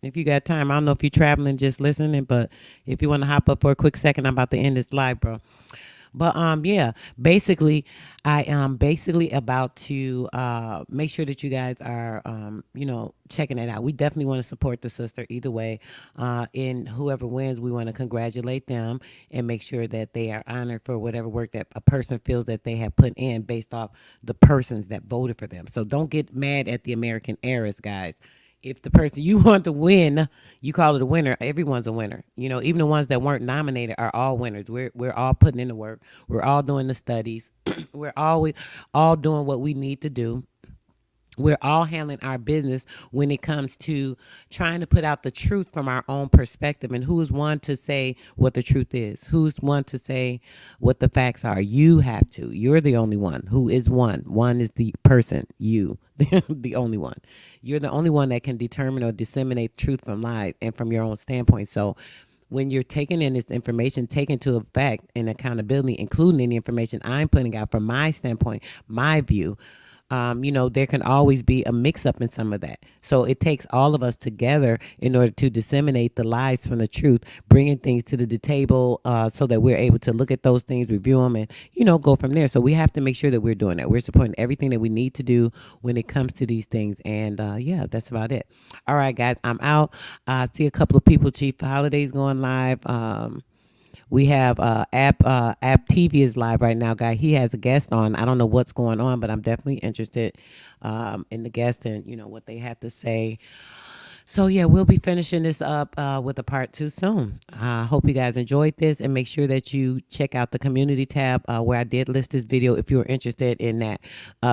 If you got time. I don't know if you're traveling, just listening, but if you want to hop up for a quick second, I'm about to end this live, bro. But yeah, basically, I am basically about to make sure that you guys are, checking it out. We definitely want to support the sister either way. And whoever wins, we want to congratulate them and make sure that they are honored for whatever work that a person feels that they have put in based off the persons that voted for them. So don't get mad at the American heiress, guys. if the person you want to win, you call it a winner, everyone's a winner. You know, even the ones that weren't nominated are all winners. We're all putting in the work. We're all doing the studies. We're always all doing what we need to do. We're all handling our business when it comes to trying to put out the truth from our own perspective. And who's one to say what the truth is? Who's one to say what the facts are? You have to. You're the only one who is one. One is the person, you, the only one. You're the only one that can determine or disseminate truth from lies and from your own standpoint. So when you're taking in this information, taking to effect and accountability, including any information I'm putting out from my standpoint, my view, you know, there can always be a mix up in some of that. So it takes all of us together in order to disseminate the lies from the truth, bringing things to the table so that we're able to look at those things, review them, and, you know, go from there. So we have to make sure that we're doing that. We're supporting everything that we need to do when it comes to these things. And yeah, that's about it. All right, guys, I'm out. See a couple of people, Chief Holidays going live. We have App TV is live right now, guy. He has a guest on. I don't know what's going on, but I'm definitely interested in the guest and, you know, what they have to say. So yeah, we'll be finishing this up with a part 2 soon. I hope you guys enjoyed this, and make sure that you check out the community tab where I did list this video if you're interested in that.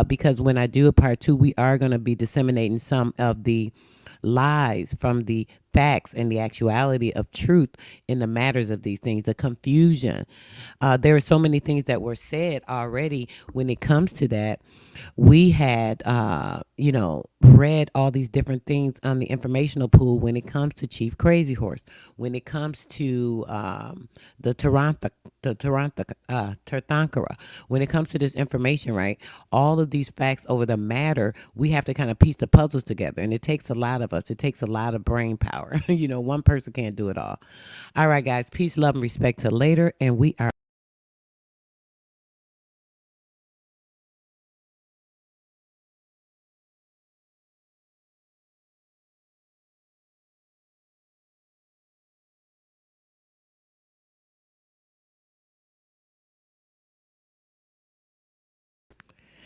Because when I do a part 2, we are going to be disseminating some of the lies from the facts and the actuality of truth in the matters of these things, the confusion. There are so many things that were said already when it comes to that. We had, you know, read all these different things on the informational pool when it comes to Chief Crazy Horse, when it comes to the Tirthankara, when it comes to this information, right? All of these facts over the matter, we have to kind of piece the puzzles together. And it takes a lot of us. It takes a lot of brain power. You know, one person can't do it all. All right, guys. Peace, love, and respect till later. And we are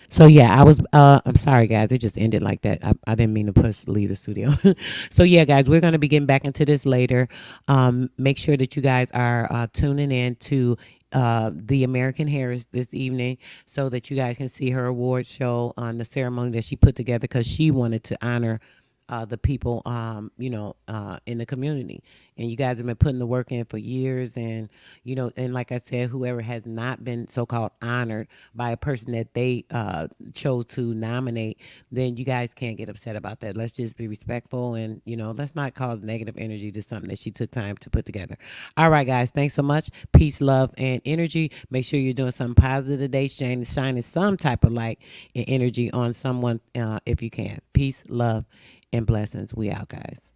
So yeah, I was. I'm sorry, guys. It just ended like that. I didn't mean to leave the studio. So yeah, guys, we're gonna be getting back into this later. Make sure that you guys are tuning in to the American Harris this evening, so that you guys can see her award show on the ceremony that she put together, because she wanted to honor the people, you know, in the community. And you guys have been putting the work in for years. And, you know, and like I said, whoever has not been so-called honored by a person that they chose to nominate, then you guys can't get upset about that. Let's just be respectful, and, you know, let's not cause negative energy to something that she took time to put together. All right, guys, thanks so much. Peace, love, and energy. Make sure you're doing something positive today, shining some type of light and energy on someone if you can. Peace, love, and blessings. We out, guys.